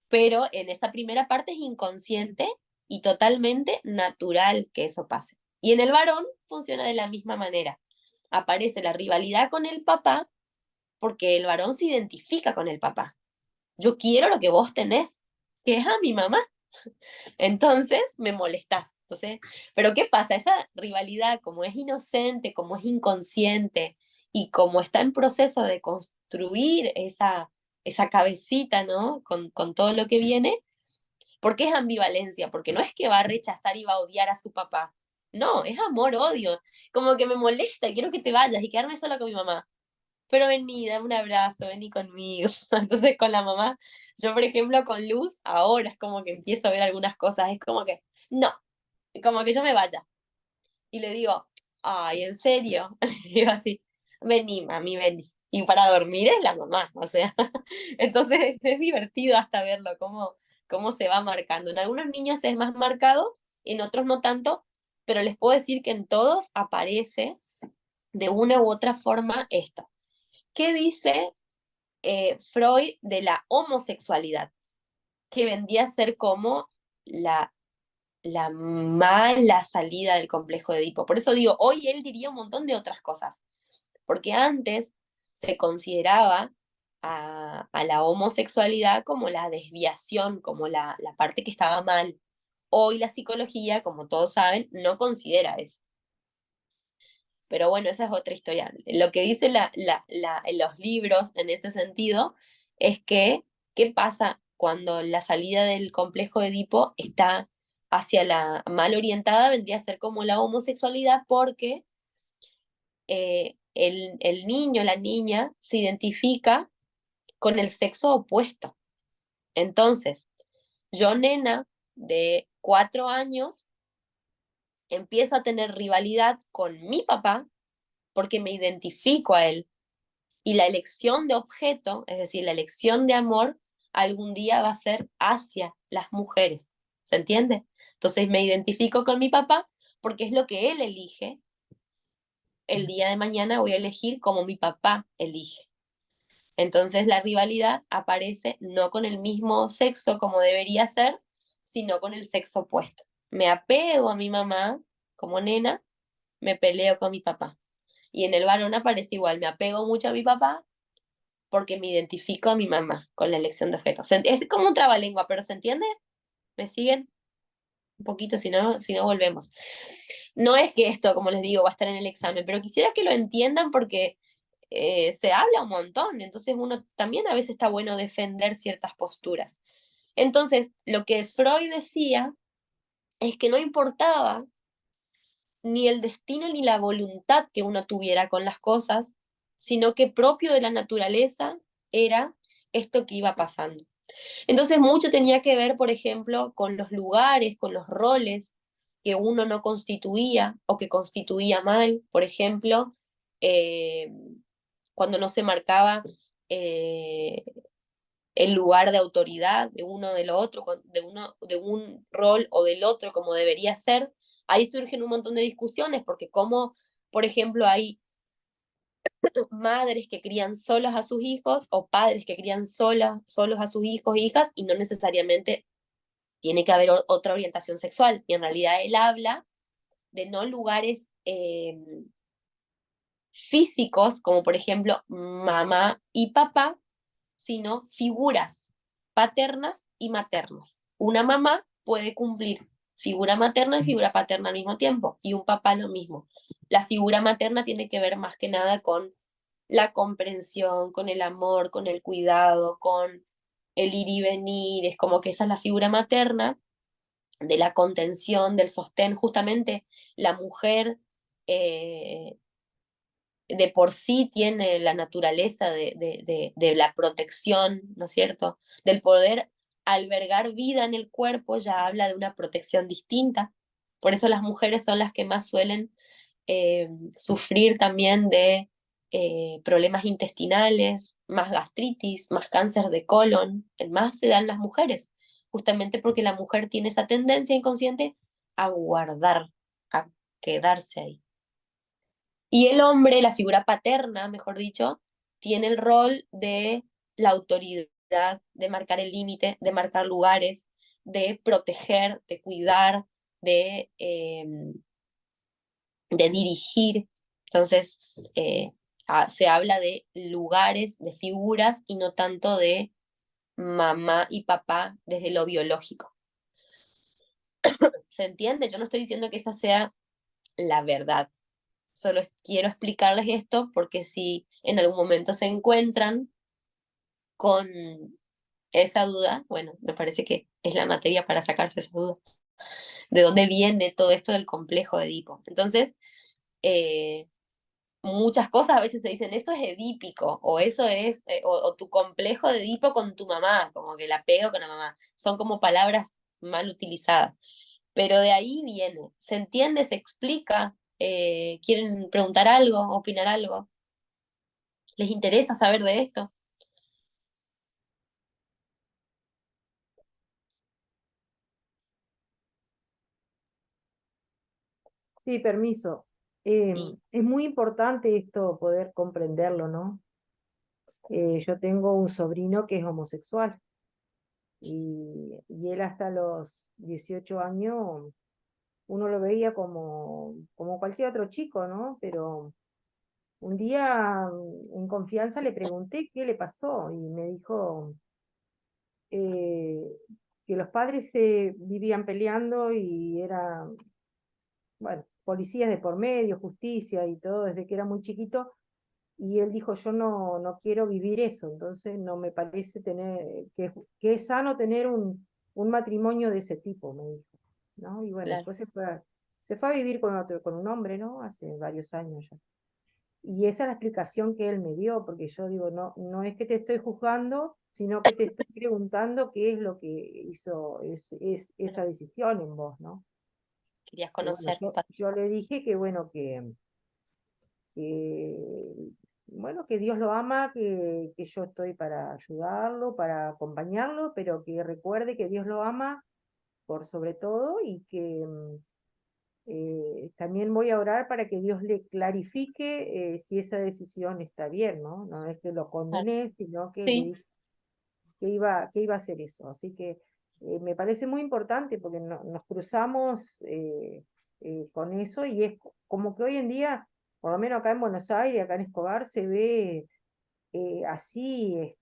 pero en esa primera parte es inconsciente y totalmente natural que eso pase. Y en el varón funciona de la misma manera. Aparece la rivalidad con el papá porque el varón se identifica con el papá. Yo quiero lo que vos tenés, que es a mi mamá. Entonces me molestás. Entonces, pero ¿qué pasa? Esa rivalidad, como es inocente, como es inconsciente y como está en proceso de construir esa cabecita, ¿no? Con todo lo que viene, ¿por qué es ambivalencia? Porque no es que va a rechazar y va a odiar a su papá. No, es amor-odio. Como que me molesta, quiero que te vayas y quedarme sola con mi mamá. Pero vení, dame un abrazo, vení conmigo. Entonces con la mamá, yo por ejemplo con Luz, ahora es como que empiezo a ver algunas cosas, es como que, no, como que yo me vaya. Y le digo, ay, ¿en serio? Le digo así, vení, mami, vení. Y para dormir es la mamá, o sea. Entonces es divertido hasta verlo, cómo se va marcando. En algunos niños es más marcado, en otros no tanto, pero les puedo decir que en todos aparece de una u otra forma esto. ¿Qué dice Freud de la homosexualidad? Que vendría a ser como la mala salida del complejo de Edipo. Por eso digo, hoy él diría un montón de otras cosas, porque antes se consideraba a la homosexualidad como la desviación, como la parte que estaba mal. Hoy la psicología, como todos saben, no considera eso. Pero bueno, esa es otra historia. Lo que dice en los libros en ese sentido es que, ¿qué pasa cuando la salida del complejo de Edipo está hacia la mal orientada? Vendría a ser como la homosexualidad porque el niño, la niña, se identifica con el sexo opuesto. Entonces, yo, nena de 4 años, empiezo a tener rivalidad con mi papá porque me identifico a él. Y la elección de objeto, es decir, la elección de amor, algún día va a ser hacia las mujeres. ¿Se entiende? Entonces me identifico con mi papá porque es lo que él elige. El día de mañana voy a elegir como mi papá elige. Entonces la rivalidad aparece no con el mismo sexo como debería ser, sino con el sexo opuesto. Me apego a mi mamá como nena, me peleo con mi papá. Y en el varón aparece igual, me apego mucho a mi papá porque me identifico a mi mamá con la elección de objetos. Es como un trabalengua, pero ¿se entiende? ¿Me siguen? Un poquito, si no volvemos. No es que esto, como les digo, va a estar en el examen, pero quisiera que lo entiendan porque se habla un montón, entonces uno también a veces está bueno defender ciertas posturas. Entonces, lo que Freud decía es que no importaba ni el destino ni la voluntad que uno tuviera con las cosas, sino que propio de la naturaleza era esto que iba pasando. Entonces, mucho tenía que ver, por ejemplo, con los lugares, con los roles que uno no constituía o que constituía mal, por ejemplo, eh, cuando no se marcaba eh, el lugar de autoridad de uno del otro, de un rol o del otro como debería ser, ahí surgen un montón de discusiones, porque como, por ejemplo, hay madres que crían solas a sus hijos o padres que crían solos a sus hijos e hijas y no necesariamente tiene que haber otra orientación sexual. Y en realidad él habla de no lugares físicos, como por ejemplo mamá y papá, sino figuras paternas y maternas. Una mamá puede cumplir figura materna y figura paterna al mismo tiempo, y un papá lo mismo. La figura materna tiene que ver más que nada con la comprensión, con el amor, con el cuidado, con el ir y venir, es como que esa es la figura materna, de la contención, del sostén, justamente la mujer eh, de por sí tiene la naturaleza de la protección, ¿no es cierto? Del poder albergar vida en el cuerpo ya habla de una protección distinta. Por eso las mujeres son las que más suelen sufrir también de problemas intestinales, más gastritis, más cáncer de colon, el más se dan las mujeres, justamente porque la mujer tiene esa tendencia inconsciente a guardar, a quedarse ahí. Y el hombre, la figura paterna, mejor dicho, tiene el rol de la autoridad, de marcar el límite, de marcar lugares, de proteger, de cuidar, de dirigir. Entonces, se habla de lugares, de figuras y no tanto de mamá y papá desde lo biológico. ¿Se entiende? Yo no estoy diciendo que esa sea la verdad. Solo quiero explicarles esto porque si en algún momento se encuentran con esa duda, bueno, me parece que es la materia para sacarse esa duda. ¿De dónde viene todo esto del complejo de Edipo? Entonces, eh, muchas cosas a veces se dicen, eso es edípico, o eso es, o tu complejo de Edipo con tu mamá, como que el apego con la mamá. Son como palabras mal utilizadas. Pero de ahí viene, se entiende, se explica, quieren preguntar algo, opinar algo, les interesa saber de esto. Sí, permiso. Sí, Es muy importante esto poder comprenderlo, ¿no? Yo tengo un sobrino que es homosexual y él hasta los 18 años uno lo veía como cualquier otro chico, ¿no? Pero un día en confianza le pregunté qué le pasó y me dijo eh, que los padres se vivían peleando y era, bueno, policías de por medio, justicia y todo desde que era muy chiquito. Y él dijo, yo no quiero vivir eso, entonces no me parece que es sano tener un matrimonio de ese tipo, me dijo, ¿no? Y bueno, claro. después se fue a vivir con un hombre, ¿no? Hace varios años ya. Y esa es la explicación que él me dio, porque yo digo, no es que te estoy juzgando, sino que te estoy preguntando qué es lo que hizo esa decisión en vos, ¿no? Querías Y bueno, conocer qué pasa. yo le dije que bueno, que, bueno, que Dios lo ama, que yo estoy para ayudarlo, para acompañarlo, pero que recuerde que Dios lo ama por sobre todo y que también voy a orar para que Dios le clarifique si esa decisión está bien, ¿no? No es que lo Claro. condené, sino que le Sí, dije que iba a hacer eso. Así que me parece muy importante porque nos cruzamos con eso y es como que hoy en día, por lo menos acá en Buenos Aires, acá en Escobar, se ve así,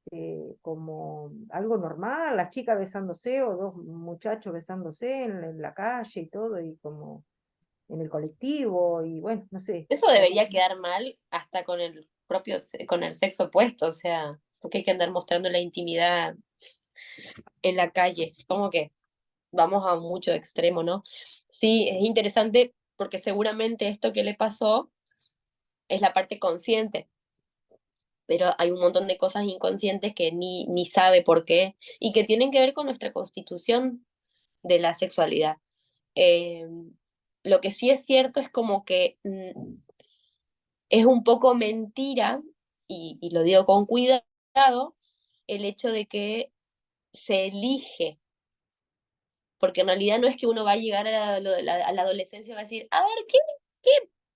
como algo normal, las chicas besándose o dos muchachos besándose en la calle y todo, y como en el colectivo, y bueno, no sé, eso debería quedar mal hasta con el propio, con el sexo opuesto, o sea, porque hay que andar mostrando la intimidad en la calle, como que vamos a mucho extremo, ¿no? Sí, es interesante porque seguramente esto que le pasó es la parte consciente, pero hay un montón de cosas inconscientes que ni sabe por qué y que tienen que ver con nuestra constitución de la sexualidad. Eh, lo que sí es cierto es como que es un poco mentira, y lo digo con cuidado, el hecho de que se elige, porque en realidad no es que uno va a llegar a la adolescencia y va a decir, a ver, ¿qué?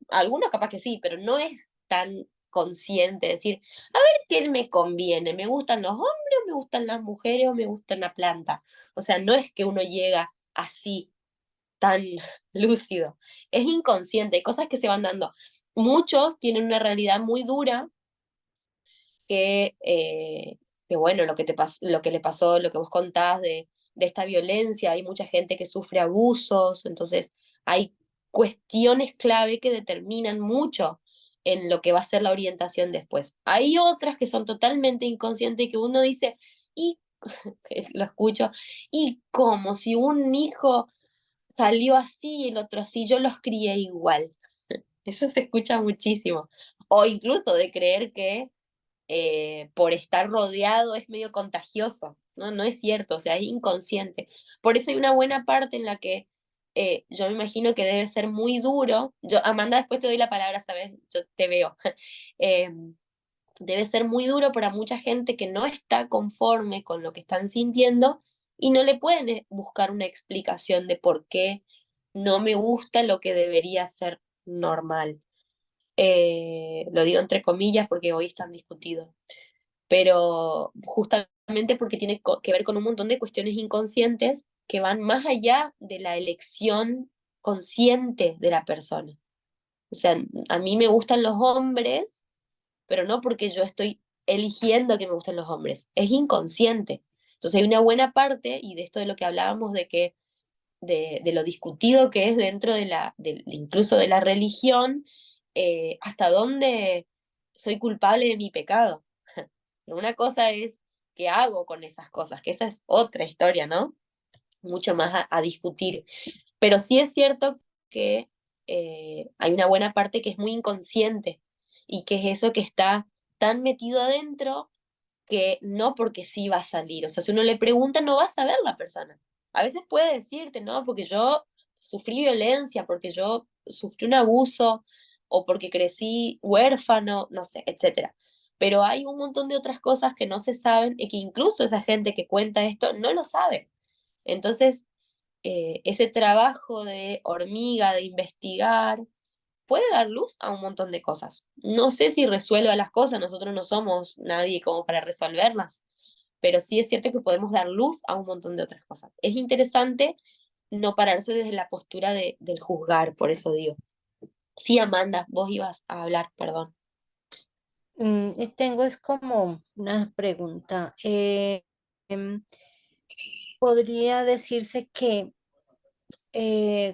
Algunos capaz que sí, pero no es tan consciente decir, a ver qué me conviene, ¿me gustan los hombres o me gustan las mujeres o me gusta la planta? O sea, no es que uno llega así, tan lúcido, es inconsciente, hay cosas que se van dando. Muchos tienen una realidad muy dura que bueno, lo que le pasó, lo que vos contás de esta violencia, hay mucha gente que sufre abusos, entonces hay cuestiones clave que determinan mucho en lo que va a ser la orientación después. Hay otras que son totalmente inconscientes que uno dice, y lo escucho, y como si un hijo salió así y el otro así, yo los crié igual. Eso se escucha muchísimo. O incluso de creer que por estar rodeado es medio contagioso. ¿no? No es cierto, o sea, es inconsciente. Por eso hay una buena parte en la que yo me imagino que debe ser muy duro. Yo, Amanda, después te doy la palabra, ¿sabes? Yo te veo. Eh, debe ser muy duro para mucha gente que no está conforme con lo que están sintiendo y no le pueden buscar una explicación de por qué no me gusta lo que debería ser normal. Lo digo entre comillas porque hoy están discutidos, pero justamente porque tiene que ver con un montón de cuestiones inconscientes que van más allá de la elección consciente de la persona. O sea, a mí me gustan los hombres, pero no porque yo estoy eligiendo que me gusten los hombres, es inconsciente. Entonces hay una buena parte, y de esto de lo que hablábamos, de que de lo discutido que es dentro incluso de la religión, hasta dónde soy culpable de mi pecado. Pero una cosa es qué hago con esas cosas, que esa es otra historia, ¿no? Mucho más a discutir. Pero sí es cierto que hay una buena parte que es muy inconsciente y que es eso que está tan metido adentro que no porque sí va a salir. O sea, si uno le pregunta, no va a saber la persona. A veces puede decirte, no, porque yo sufrí violencia, porque yo sufrí un abuso o porque crecí huérfano, no sé, etcétera. Pero hay un montón de otras cosas que no se saben y que incluso esa gente que cuenta esto no lo sabe. Entonces, ese trabajo de hormiga, de investigar, puede dar luz a un montón de cosas. No sé si resuelva las cosas, nosotros no somos nadie como para resolverlas, pero sí es cierto que podemos dar luz a un montón de otras cosas. Es interesante no pararse desde la postura del juzgar, por eso digo. Sí, Amanda, vos ibas a hablar, perdón. Tengo es como una pregunta. Em, ¿Podría decirse que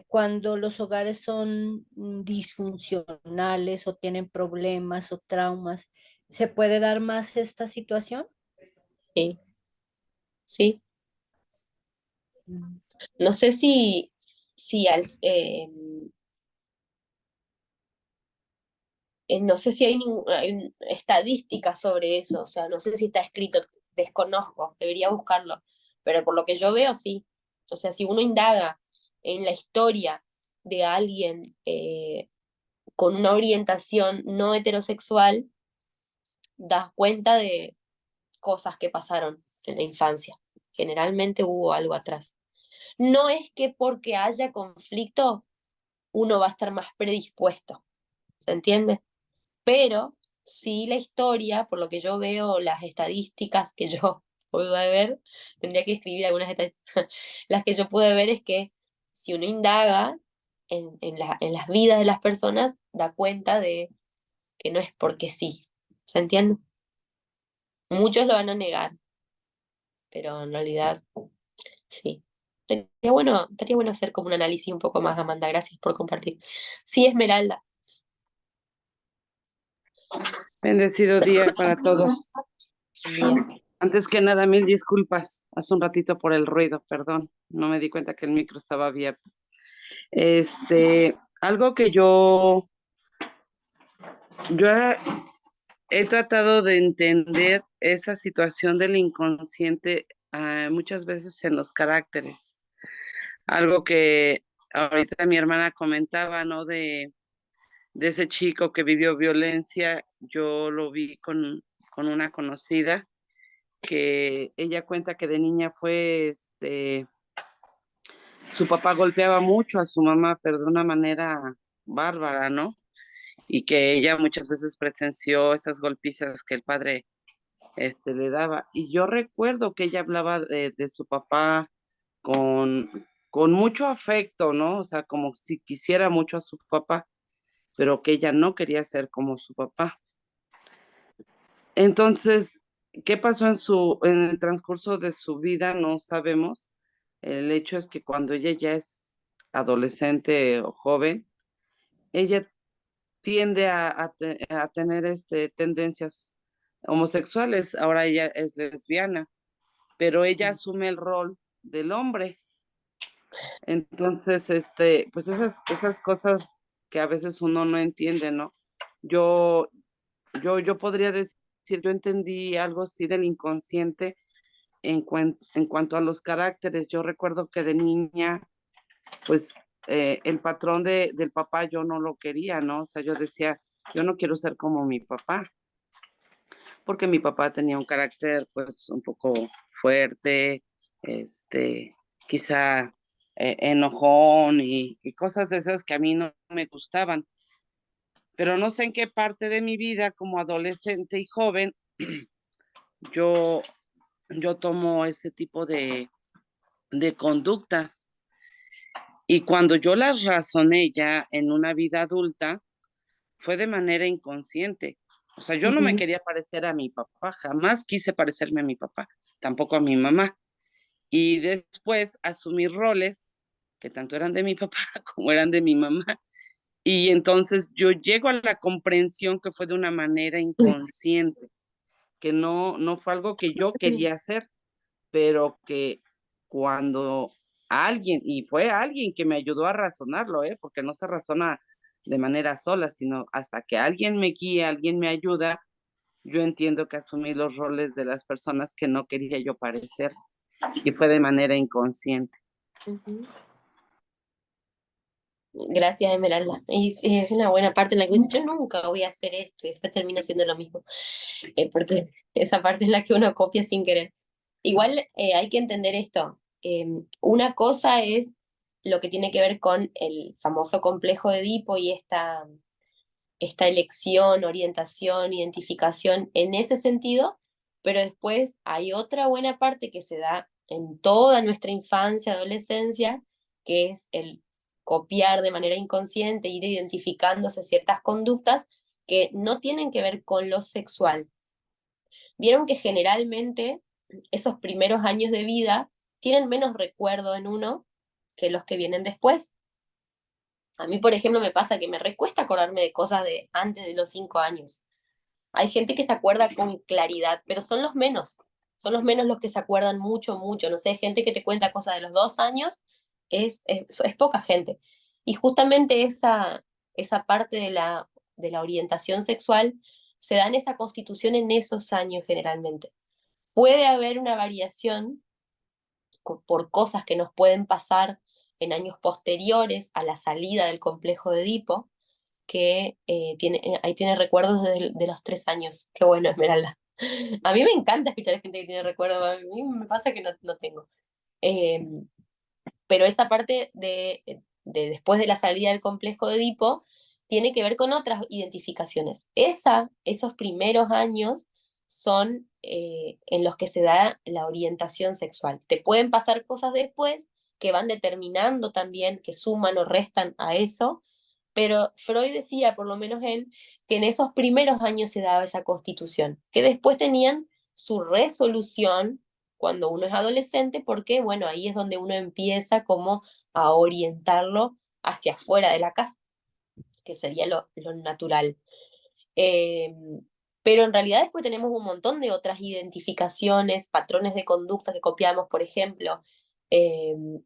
cuando los hogares son disfuncionales o tienen problemas o traumas, se puede dar más esta situación? Sí, sí. Mm. No sé si no sé si hay estadísticas sobre eso, o sea, no sé si está escrito, desconozco, debería buscarlo, pero por lo que yo veo, sí. O sea, si uno indaga en la historia de alguien con una orientación no heterosexual, das cuenta de cosas que pasaron en la infancia. Generalmente hubo algo atrás. No es que porque haya conflicto uno va a estar más predispuesto, ¿se entiende? Pero sí la historia, por lo que yo veo, las estadísticas que yo pude ver, tendría que escribir algunas estadísticas, las que yo pude ver es que si uno indaga en las vidas de las personas, da cuenta de que no es porque sí, ¿se entiende? Muchos lo van a negar, pero en realidad sí. Estaría bueno hacer como un análisis un poco más, Amanda, gracias por compartir. Sí, Esmeralda. Bendecido día para todos. Buen día. Antes que nada, mil disculpas hace un ratito por el ruido, perdón, no me di cuenta que el micro estaba abierto. Algo que yo he tratado de entender esa situación del inconsciente muchas veces en los caracteres. Algo que ahorita mi hermana comentaba, ¿no? De ese chico que vivió violencia, yo lo vi con una conocida que ella cuenta que de niña fue, su papá golpeaba mucho a su mamá, pero de una manera bárbara, ¿no? Y que ella muchas veces presenció esas golpizas que el padre, le daba. Y yo recuerdo que ella hablaba de su papá con, con mucho afecto, ¿no? O sea, como si quisiera mucho a su papá, pero que ella no quería ser como su papá. Entonces, ¿qué pasó en el transcurso de su vida? No sabemos. El hecho es que cuando ella ya es adolescente o joven, ella tiende a tener tendencias homosexuales. Ahora ella es lesbiana, pero ella asume el rol del hombre. Entonces, pues esas cosas que a veces uno no entiende, ¿no? Yo, yo podría decir, yo entendí algo así del inconsciente en cuanto a los caracteres, yo recuerdo que de niña, pues el patrón del papá yo no lo quería, ¿no? O sea, yo decía, yo no quiero ser como mi papá, porque mi papá tenía un carácter pues un poco fuerte, quizá enojón y cosas de esas que a mí no me gustaban. Pero no sé en qué parte de mi vida como adolescente y joven yo, yo tomo ese tipo de conductas. Y cuando yo las razoné ya en una vida adulta, fue de manera inconsciente. O sea, yo no me Ujú. quería parecer a mi papá, jamás quise parecerme a mi papá, tampoco a mi mamá. Y después asumí roles que tanto eran de mi papá como eran de mi mamá. Y entonces yo llego a la comprensión que fue de una manera inconsciente, que no fue algo que yo quería hacer, pero que cuando alguien, y fue alguien que me ayudó a razonarlo, porque no se razona de manera sola, sino hasta que alguien me guía, alguien me ayuda, yo entiendo que asumí los roles de las personas que no quería yo parecer, y fue de manera inconsciente. Ujú. Gracias, Esmeralda. Y sí, es una buena parte en la que dice, yo nunca voy a hacer esto y después termina haciendo lo mismo, porque esa parte es la que uno copia sin querer. Igual hay que entender esto. Una cosa es lo que tiene que ver con el famoso complejo de Edipo y esta elección, orientación, identificación en ese sentido, pero después hay otra buena parte que se da en toda nuestra infancia, adolescencia, que es el copiar de manera inconsciente, ir identificándose ciertas conductas que no tienen que ver con lo sexual. Vieron que generalmente esos primeros años de vida tienen menos recuerdo en uno que los que vienen después. A mí, por ejemplo, me pasa que me recuesta acordarme de cosas de antes de los 5 años. Hay gente que se acuerda con claridad, pero son los menos. Son los menos los que se acuerdan mucho, mucho. No sé, gente que te cuenta cosas de los 2 años es poca gente. Y justamente esa parte de la orientación sexual se da en esa constitución en esos años generalmente. Puede haber una variación por cosas que nos pueden pasar en años posteriores a la salida del complejo de Edipo, que ahí tiene recuerdos de los 3 años. Qué bueno, Esmeralda. A mí me encanta escuchar a gente que tiene recuerdos, a mí me pasa que no tengo. Eh, pero esa parte de después de la salida del complejo de Edipo tiene que ver con otras identificaciones. Esos primeros años son en los que se da la orientación sexual. Te pueden pasar cosas después que van determinando también, que suman o restan a eso, pero Freud decía, por lo menos él, que en esos primeros años se daba esa constitución, que después tenían su resolución cuando uno es adolescente, porque bueno, ahí es donde uno empieza como a orientarlo hacia afuera de la casa, que sería lo natural. Eh, pero en realidad después tenemos un montón de otras identificaciones, patrones de conducta que copiamos, por ejemplo,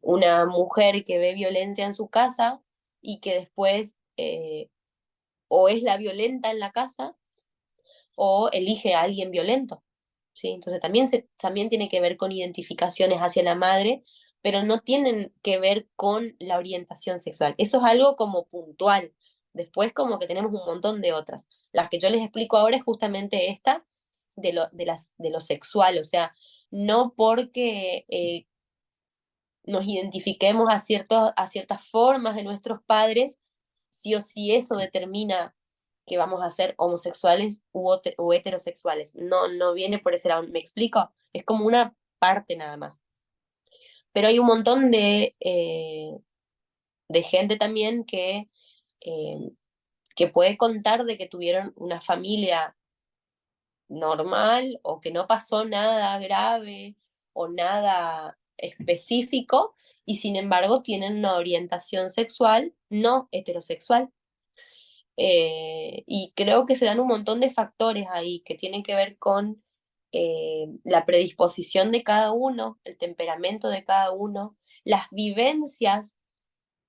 una mujer que ve violencia en su casa y que después o es la violenta en la casa o elige a alguien violento. ¿Sí? Entonces también tiene que ver con identificaciones hacia la madre, pero no tienen que ver con la orientación sexual. Eso es algo como puntual. Después como que tenemos un montón de otras. Las que yo les explico ahora es justamente esta de lo sexual, o sea, no porque nos identifiquemos a ciertas formas de nuestros padres, sí o sí eso determina que vamos a ser homosexuales u heterosexuales. No viene por ese lado. ¿Me explico? Es como una parte nada más. Pero hay un montón de gente también eh, que puede contar de que tuvieron una familia normal o que no pasó nada grave o nada específico y sin embargo tienen una orientación sexual no heterosexual. Y creo que se dan un montón de factores ahí que tienen que ver con la predisposición de cada uno, el temperamento de cada uno, las vivencias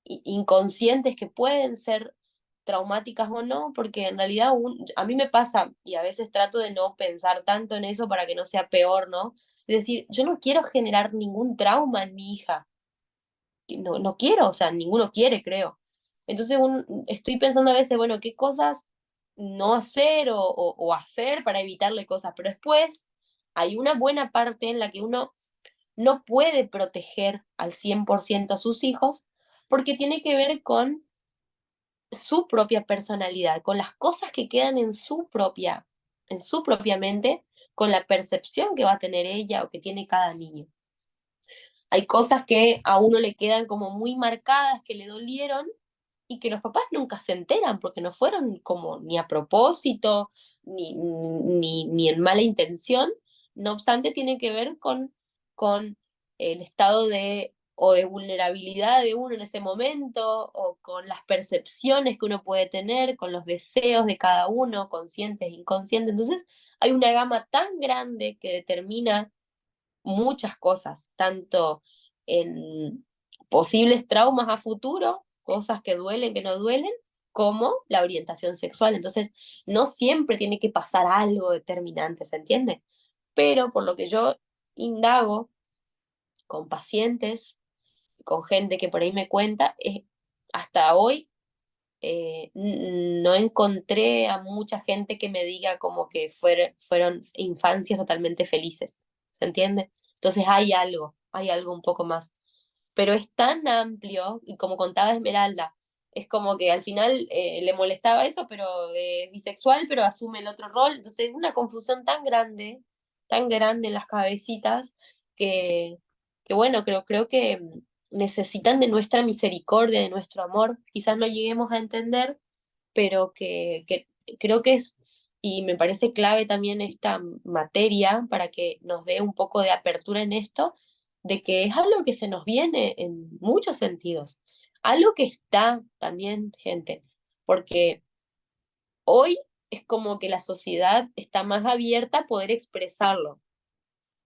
inconscientes que pueden ser traumáticas o no, porque en realidad a mí me pasa, y a veces trato de no pensar tanto en eso para que no sea peor, ¿no? Es decir, yo no quiero generar ningún trauma en mi hija, no, no quiero, o sea, ninguno quiere, creo. Entonces estoy pensando a veces, bueno, qué cosas no hacer o hacer para evitarle cosas, pero después hay una buena parte en la que uno no puede proteger al 100% a sus hijos porque tiene que ver con su propia personalidad, con las cosas que quedan en su propia mente, con la percepción que va a tener ella o que tiene cada niño. Hay cosas que a uno le quedan como muy marcadas, que le dolieron y que los papás nunca se enteran porque no fueron como ni a propósito ni en mala intención. No obstante, tiene que ver con el estado de vulnerabilidad de uno en ese momento o con las percepciones que uno puede tener, con los deseos de cada uno, conscientes e inconscientes. Entonces, hay una gama tan grande que determina muchas cosas, tanto en posibles traumas a futuro, cosas que duelen, que no duelen, como la orientación sexual. Entonces, no siempre tiene que pasar algo determinante, ¿se entiende? Pero por lo que yo indago con pacientes, con gente que por ahí me cuenta, hasta hoy no encontré a mucha gente que me diga como que fueron infancias totalmente felices, ¿se entiende? Entonces hay algo un poco más. Pero es tan amplio, y como contaba Esmeralda, es como que al final le molestaba eso, pero es bisexual, pero asume el otro rol. Entonces es una confusión tan grande en las cabecitas, que, que bueno, creo que necesitan de nuestra misericordia, de nuestro amor. Quizás no lleguemos a entender, pero que creo que es, y me parece clave también esta materia para que nos dé un poco de apertura en esto, de que es algo que se nos viene en muchos sentidos, algo que está también, gente, porque hoy es como que la sociedad está más abierta a poder expresarlo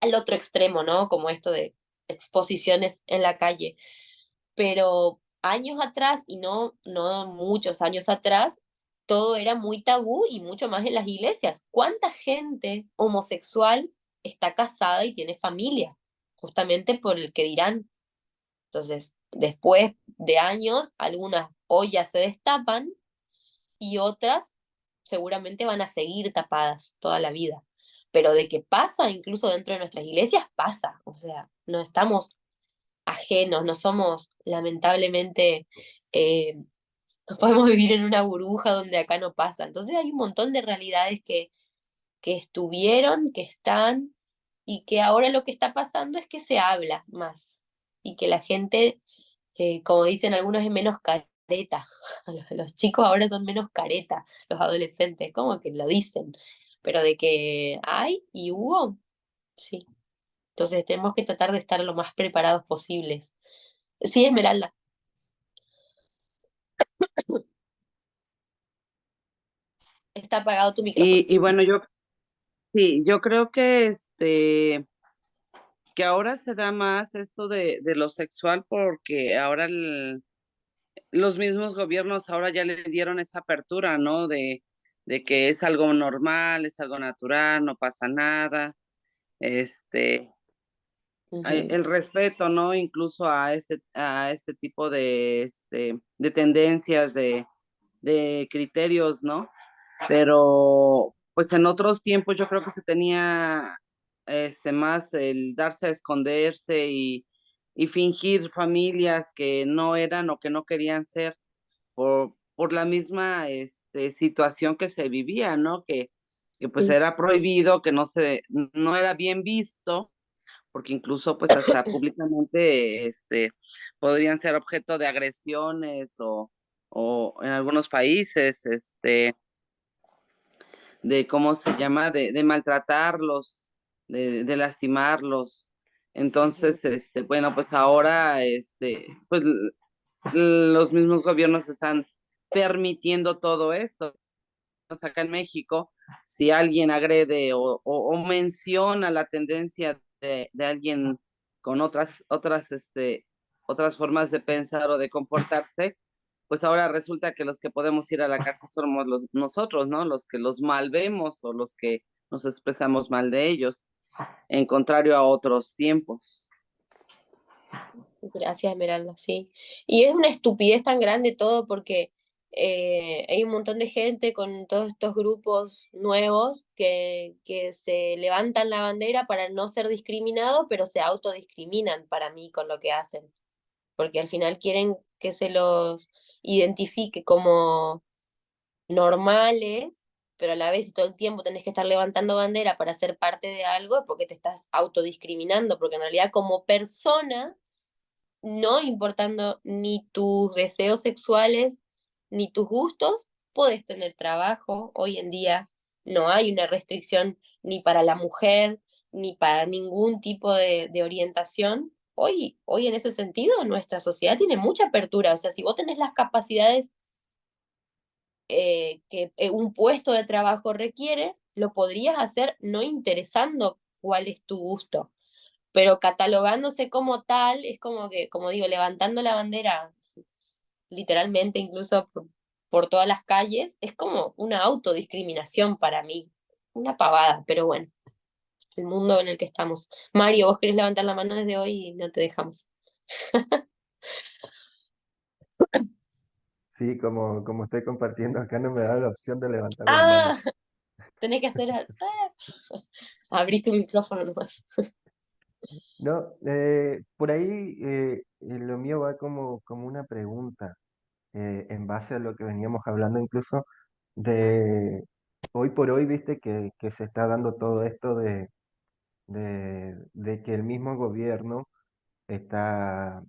al otro extremo, ¿no? Como esto de exposiciones en la calle, pero años atrás, y no muchos años atrás, todo era muy tabú y mucho más en las iglesias. ¿Cuánta gente homosexual está casada y tiene familia? Justamente por el que dirán. Entonces, después de años, algunas hoy ya se destapan y otras seguramente van a seguir tapadas toda la vida. Pero de que pasa, incluso dentro de nuestras iglesias, pasa. O sea, no estamos ajenos, no somos lamentablemente, eh, no podemos vivir en una burbuja donde acá no pasa. Entonces hay un montón de realidades que estuvieron, que están, y que ahora lo que está pasando es que se habla más y que la gente, como dicen algunos, es menos careta. Los chicos ahora son menos careta, los adolescentes, como que lo dicen, pero de que hay y hubo, sí. Entonces tenemos que tratar de estar lo más preparados posibles. Sí, Esmeralda. Está apagado tu micrófono. Y bueno, sí, yo creo que que ahora se da más esto de lo sexual porque ahora los mismos gobiernos ahora ya le dieron esa apertura, ¿no? De que es algo normal, es algo natural, no pasa nada, este, Ujú. el respeto, ¿no? Incluso a este tipo de tendencias, de criterios, ¿no? Pero pues en otros tiempos yo creo que se tenía más el darse a esconderse y fingir familias que no eran o que no querían ser por la misma situación que se vivía, ¿no? Que pues Sí. era prohibido, que no era bien visto, porque incluso pues hasta públicamente podrían ser objeto de agresiones o en algunos países, de cómo se llama, de maltratarlos, de lastimarlos. Ujú. Entonces, bueno, pues ahora, pues los mismos gobiernos están permitiendo todo esto. Pues, acá en México, si alguien agrede o menciona la tendencia de alguien con otras formas de pensar o de comportarse, pues ahora resulta que los que podemos ir a la cárcel somos nosotros, ¿no? Los que los mal vemos o los que nos expresamos mal de ellos, en contrario a otros tiempos. Gracias, Esmeralda, sí. Y es una estupidez tan grande todo porque hay un montón de gente con todos estos grupos nuevos que se levantan la bandera para no ser discriminados, pero se autodiscriminan para mí con lo que hacen, porque al final quieren que se los identifique como normales, pero a la vez todo el tiempo tenés que estar levantando bandera para ser parte de algo porque te estás autodiscriminando, porque en realidad como persona no importando ni tus deseos sexuales ni tus gustos, podés tener trabajo. Hoy en día no hay una restricción ni para la mujer, ni para ningún tipo de orientación. Hoy en ese sentido, nuestra sociedad tiene mucha apertura. O sea, si vos tenés las capacidades que un puesto de trabajo requiere, lo podrías hacer no interesando cuál es tu gusto, pero catalogándose como tal, es como que, como digo, levantando la bandera, literalmente incluso por todas las calles, es como una autodiscriminación para mí, una pavada, pero bueno, el mundo en el que estamos. Mario, vos querés levantar la mano desde hoy y no te dejamos. Sí, como estoy compartiendo acá, no me da la opción de levantar la mano. Ah, tenés que hacer, abrí tu micrófono nomás. No, por ahí lo mío va como una pregunta, en base a lo que veníamos hablando incluso de hoy por hoy, viste que se está dando todo esto de que el mismo gobierno está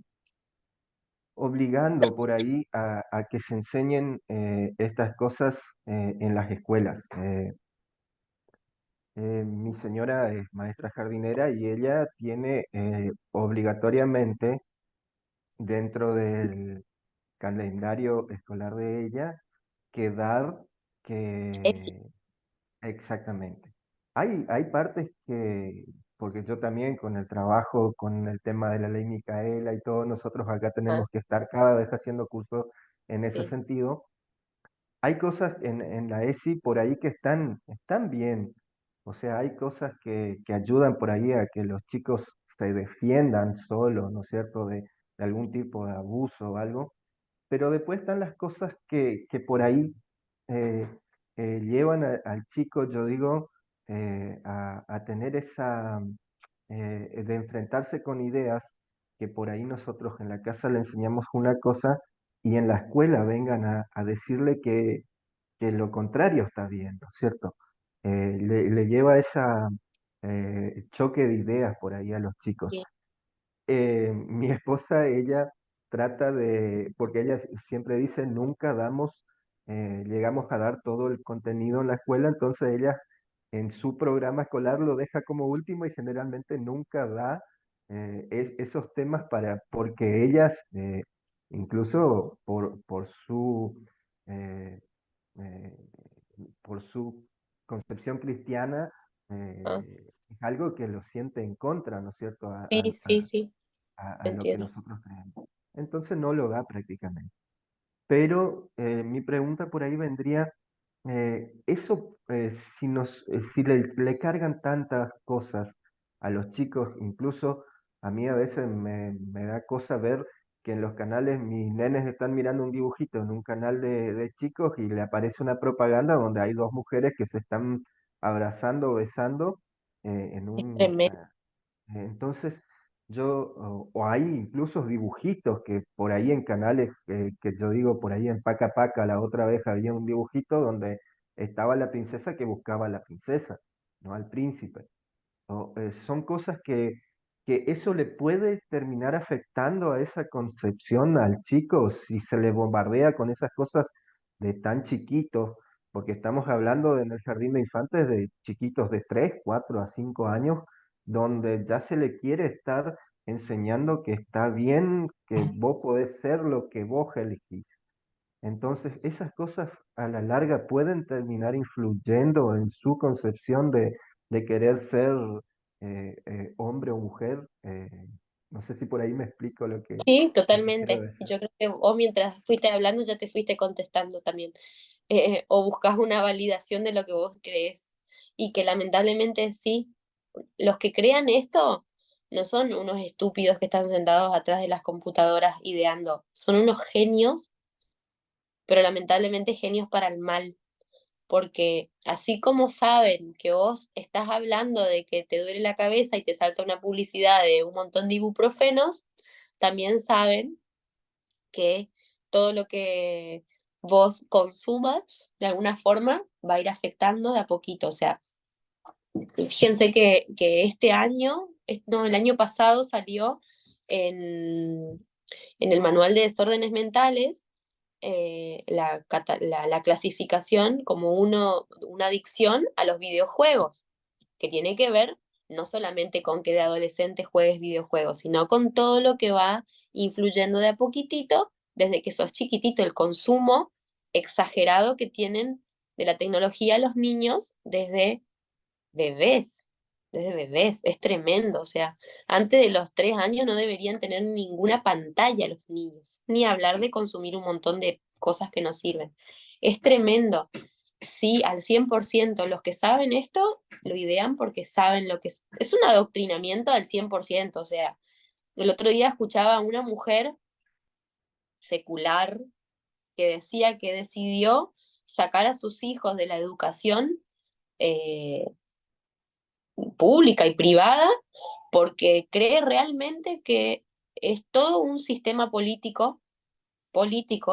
obligando por ahí a que se enseñen estas cosas en las escuelas. Mi señora es maestra jardinera y ella tiene obligatoriamente dentro del calendario escolar de ella que dar Sí, que exactamente. Hay partes que, porque yo también con el trabajo, con el tema de la ley Micaela y todo, nosotros acá ah, tenemos que estar cada vez haciendo cursos en ese sí, sentido. Hay cosas en la ESI por ahí que están bien. O sea, hay cosas que ayudan por ahí a que los chicos se defiendan solos, ¿no es cierto?, de algún tipo de abuso o algo. Pero después están las cosas que por ahí eh, llevan al chico, yo digo, a tener esa, de enfrentarse con ideas que por ahí nosotros en la casa le enseñamos una cosa y en la escuela vengan a decirle que lo contrario está bien, ¿no es cierto? Le lleva esa choque de ideas por ahí a los chicos. sí, Mi esposa, ella trata porque ella siempre dice, nunca llegamos a dar todo el contenido en la escuela, entonces ella en su programa escolar lo deja como último y generalmente nunca da esos temas porque ellas, incluso eh, eh, por su concepción cristiana, ah, es algo que lo siente en contra, ¿no es cierto?, sí, sí, sí, a lo que entiendo. nosotros creemos. Entonces no lo da prácticamente. Pero mi pregunta por ahí vendría, eso, si le cargan tantas cosas a los chicos, incluso a mí a veces me da cosa ver que en los canales mis nenes están mirando un dibujito en un canal de chicos y le aparece una propaganda donde hay dos mujeres que se están abrazando, besando, en Es un, tremendo. entonces, o hay incluso dibujitos que por ahí en canales, que yo digo, por ahí en Paca Paca, la otra vez había un dibujito donde estaba la princesa que buscaba a la princesa, no al príncipe. Son cosas que eso le puede terminar afectando a esa concepción al chico si se le bombardea con esas cosas de tan chiquitos, porque estamos hablando en el jardín de infantes de chiquitos de 3 4 a 5 años, donde ya se le quiere estar enseñando que está bien, que vos podés ser lo que vos elegís. Entonces, esas cosas a la larga pueden terminar influyendo en su concepción de querer ser hombre o mujer. No sé si por ahí me explico Sí, lo que quiero totalmente. decir. Yo creo que vos mientras fuiste hablando ya te fuiste contestando también. O buscas una validación de lo que vos crees. Y que lamentablemente sí, los que crean esto no son unos estúpidos que están sentados atrás de las computadoras ideando, son unos genios, pero lamentablemente genios para el mal, porque así como saben que vos estás hablando de que te duele la cabeza y te salta una publicidad de un montón de ibuprofenos, también saben que todo lo que vos consumas de alguna forma va a ir afectando de a poquito. O sea, fíjense que este año, no, el año pasado salió en el Manual de Desórdenes Mentales la clasificación como una adicción a los videojuegos, que tiene que ver no solamente con que de adolescente juegues videojuegos, sino con todo lo que va influyendo de a poquitito, desde que sos chiquitito, el consumo exagerado que tienen de la tecnología los niños bebés, desde bebés, es tremendo, o sea, antes de los 3 años no deberían tener ninguna pantalla los niños, ni hablar de consumir un montón de cosas que no sirven. Es tremendo. Sí, al 100%, los que saben esto lo idean porque saben lo que es un adoctrinamiento al 100%, o sea, el otro día escuchaba a una mujer secular que decía que decidió sacar a sus hijos de la educación eh, pública y privada porque cree realmente que es todo un sistema político,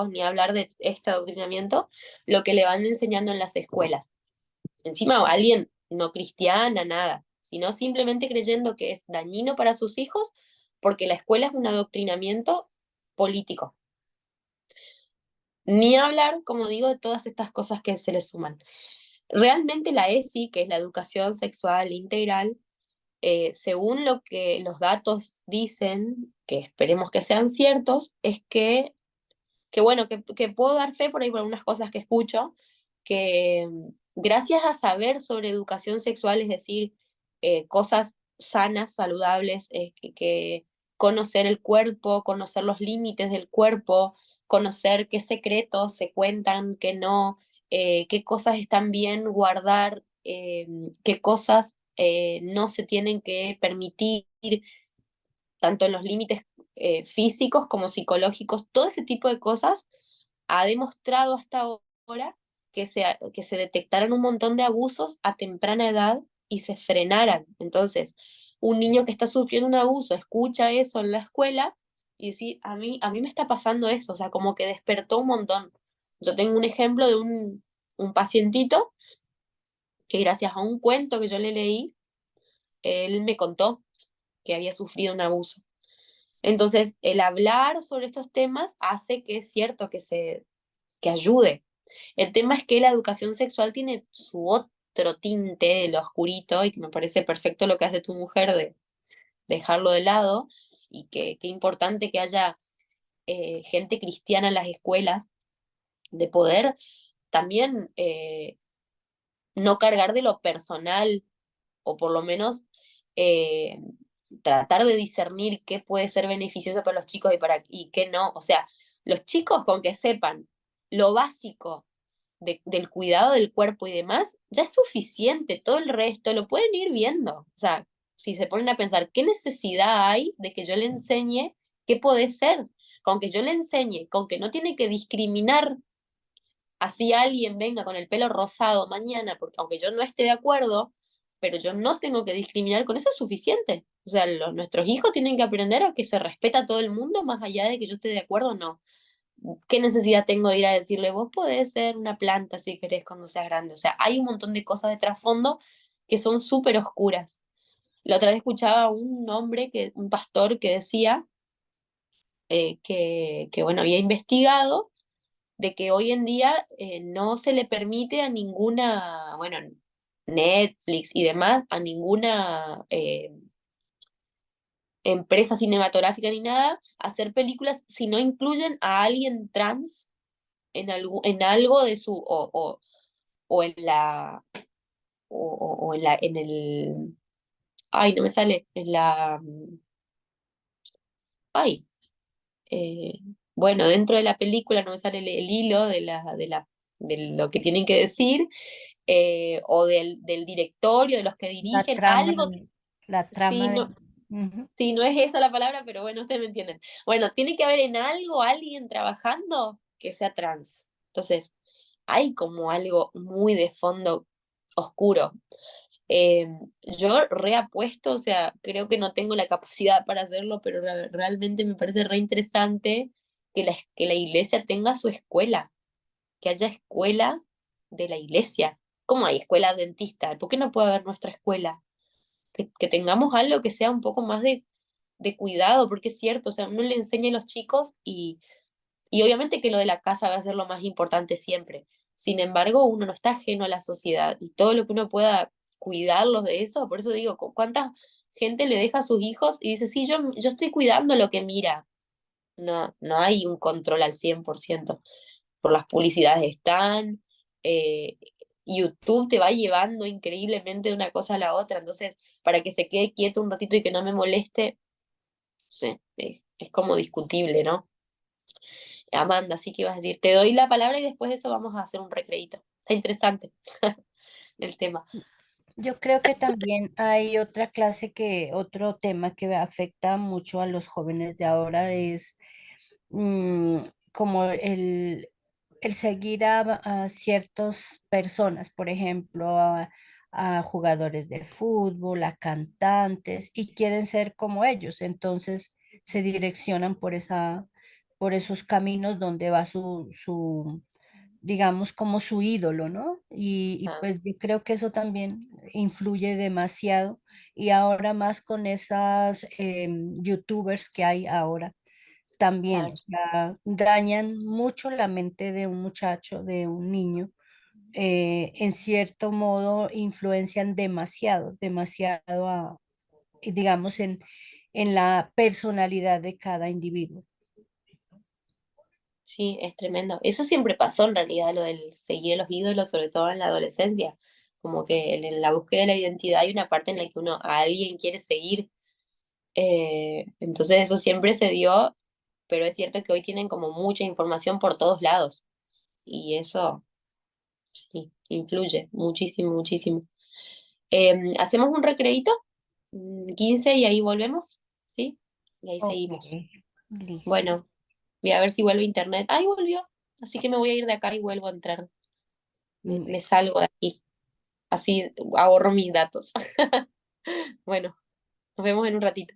ni hablar de este adoctrinamiento, lo que le van enseñando en las escuelas. Encima alguien no cristiana, nada, sino simplemente creyendo que es dañino para sus hijos porque la escuela es un adoctrinamiento político. Ni hablar, como digo, de todas estas cosas que se le suman. Realmente la ESI, que es la educación sexual integral, según lo que los datos dicen, que esperemos que sean ciertos, es que bueno, que puedo dar fe por ahí por algunas cosas que escucho, que gracias a saber sobre educación sexual, es decir, cosas sanas, saludables, que conocer el cuerpo, conocer los límites del cuerpo, conocer qué secretos se cuentan, qué no, qué cosas están bien guardar, qué cosas no se tienen que permitir, tanto en los límites físicos como psicológicos, todo ese tipo de cosas ha demostrado hasta ahora que se detectaran un montón de abusos a temprana edad y se frenaran. Entonces, un niño que está sufriendo un abuso escucha eso en la escuela y dice, a mí me está pasando eso, o sea, como que despertó un montón. Yo tengo un ejemplo de un pacientito que gracias a un cuento que yo le leí, él me contó que había sufrido un abuso. Entonces, el hablar sobre estos temas hace que es cierto que ayude. El tema es que la educación sexual tiene su otro tinte de lo oscurito y que me parece perfecto lo que hace tu mujer de dejarlo de lado y que importante que haya gente cristiana en las escuelas, de poder también no cargar de lo personal o por lo menos eh, tratar de discernir qué puede ser beneficioso para los chicos y qué no. O sea, los chicos con que sepan lo básico del cuidado del cuerpo y demás, ya es suficiente. Todo el resto lo pueden ir viendo. O sea, si se ponen a pensar, ¿qué necesidad hay de que yo le enseñe qué puede ser? Con que yo le enseñe, con que no tiene que discriminar así alguien venga con el pelo rosado mañana, porque aunque yo no esté de acuerdo, pero yo no tengo que discriminar, con eso es suficiente. O sea, nuestros hijos tienen que aprender a que se respeta a todo el mundo, más allá de que yo esté de acuerdo o no. ¿Qué necesidad tengo de ir a decirle, vos podés ser una planta si querés cuando seas grande? O sea, hay un montón de cosas de trasfondo que son súper oscuras. La otra vez escuchaba a un hombre, un pastor, que decía que, bueno, había investigado de que hoy en día no se le permite a ninguna, bueno, Netflix y demás, a ninguna empresa cinematográfica ni nada, hacer películas si no incluyen a alguien trans en algo de su, o en la, o en la, en el, ay, no me sale, en la, ay, eh, bueno, dentro de la película no me sale el hilo de lo que tienen que decir, o del directorio, de los que La dirigen, trama, algo, la sí, trama no, de... Ujú. sí, no es esa la palabra, pero bueno, ustedes me entienden. Bueno, tiene que haber en algo alguien trabajando que sea trans. Entonces, hay como algo muy de fondo oscuro. Eh, yo reapuesto, o sea, creo que no tengo la capacidad para hacerlo, pero realmente me parece re interesante que la iglesia tenga su escuela, que haya escuela de la iglesia. ¿Cómo hay escuela dentista? ¿Por qué no puede haber nuestra escuela? Que tengamos algo que sea un poco más de cuidado, porque es cierto, o sea, uno le enseña a los chicos y obviamente que lo de la casa va a ser lo más importante siempre. Sin embargo, uno no está ajeno a la sociedad y todo lo que uno pueda cuidarlos de eso, por eso digo, ¿cuánta gente le deja a sus hijos y dice, sí, yo estoy cuidando lo que mira? No, no hay un control al 100% por las publicidades están, eh, YouTube te va llevando increíblemente de una cosa a la otra, entonces para que se quede quieto un ratito y que no me moleste, sí, es como discutible, ¿no? Amanda, así que vas a decir, te doy la palabra y después de eso vamos a hacer un recreíto. Está interesante el tema. Yo creo que también hay otra otro tema que afecta mucho a los jóvenes de ahora es mm, como el seguir a ciertas personas, por ejemplo, a jugadores de fútbol, a cantantes, y quieren ser como ellos. Entonces se direccionan por esos caminos donde va digamos, como su ídolo, ¿no? Y Ah, pues yo creo que eso también influye demasiado. Y ahora más con esas youtubers que hay ahora también, o claro. sea, dañan mucho la mente de un muchacho, de un niño. En cierto modo influencian demasiado, demasiado digamos, en la personalidad de cada individuo. Sí, es tremendo. Eso siempre pasó en realidad, lo del seguir a los ídolos, sobre todo en la adolescencia. Como que en la búsqueda de la identidad hay una parte en la que uno a alguien quiere seguir. Entonces eso siempre se dio, pero es cierto que hoy tienen como mucha información por todos lados. Y eso sí, influye muchísimo, muchísimo. ¿Hacemos un recreíto? 15 y ahí volvemos, ¿sí? Y ahí Ok, seguimos. listo. Bueno, voy a ver si vuelve internet. ¡Ay, volvió! Así que me voy a ir de acá y vuelvo a entrar. Me Bueno. salgo de aquí. Así ahorro mis datos. Bueno, nos vemos en un ratito.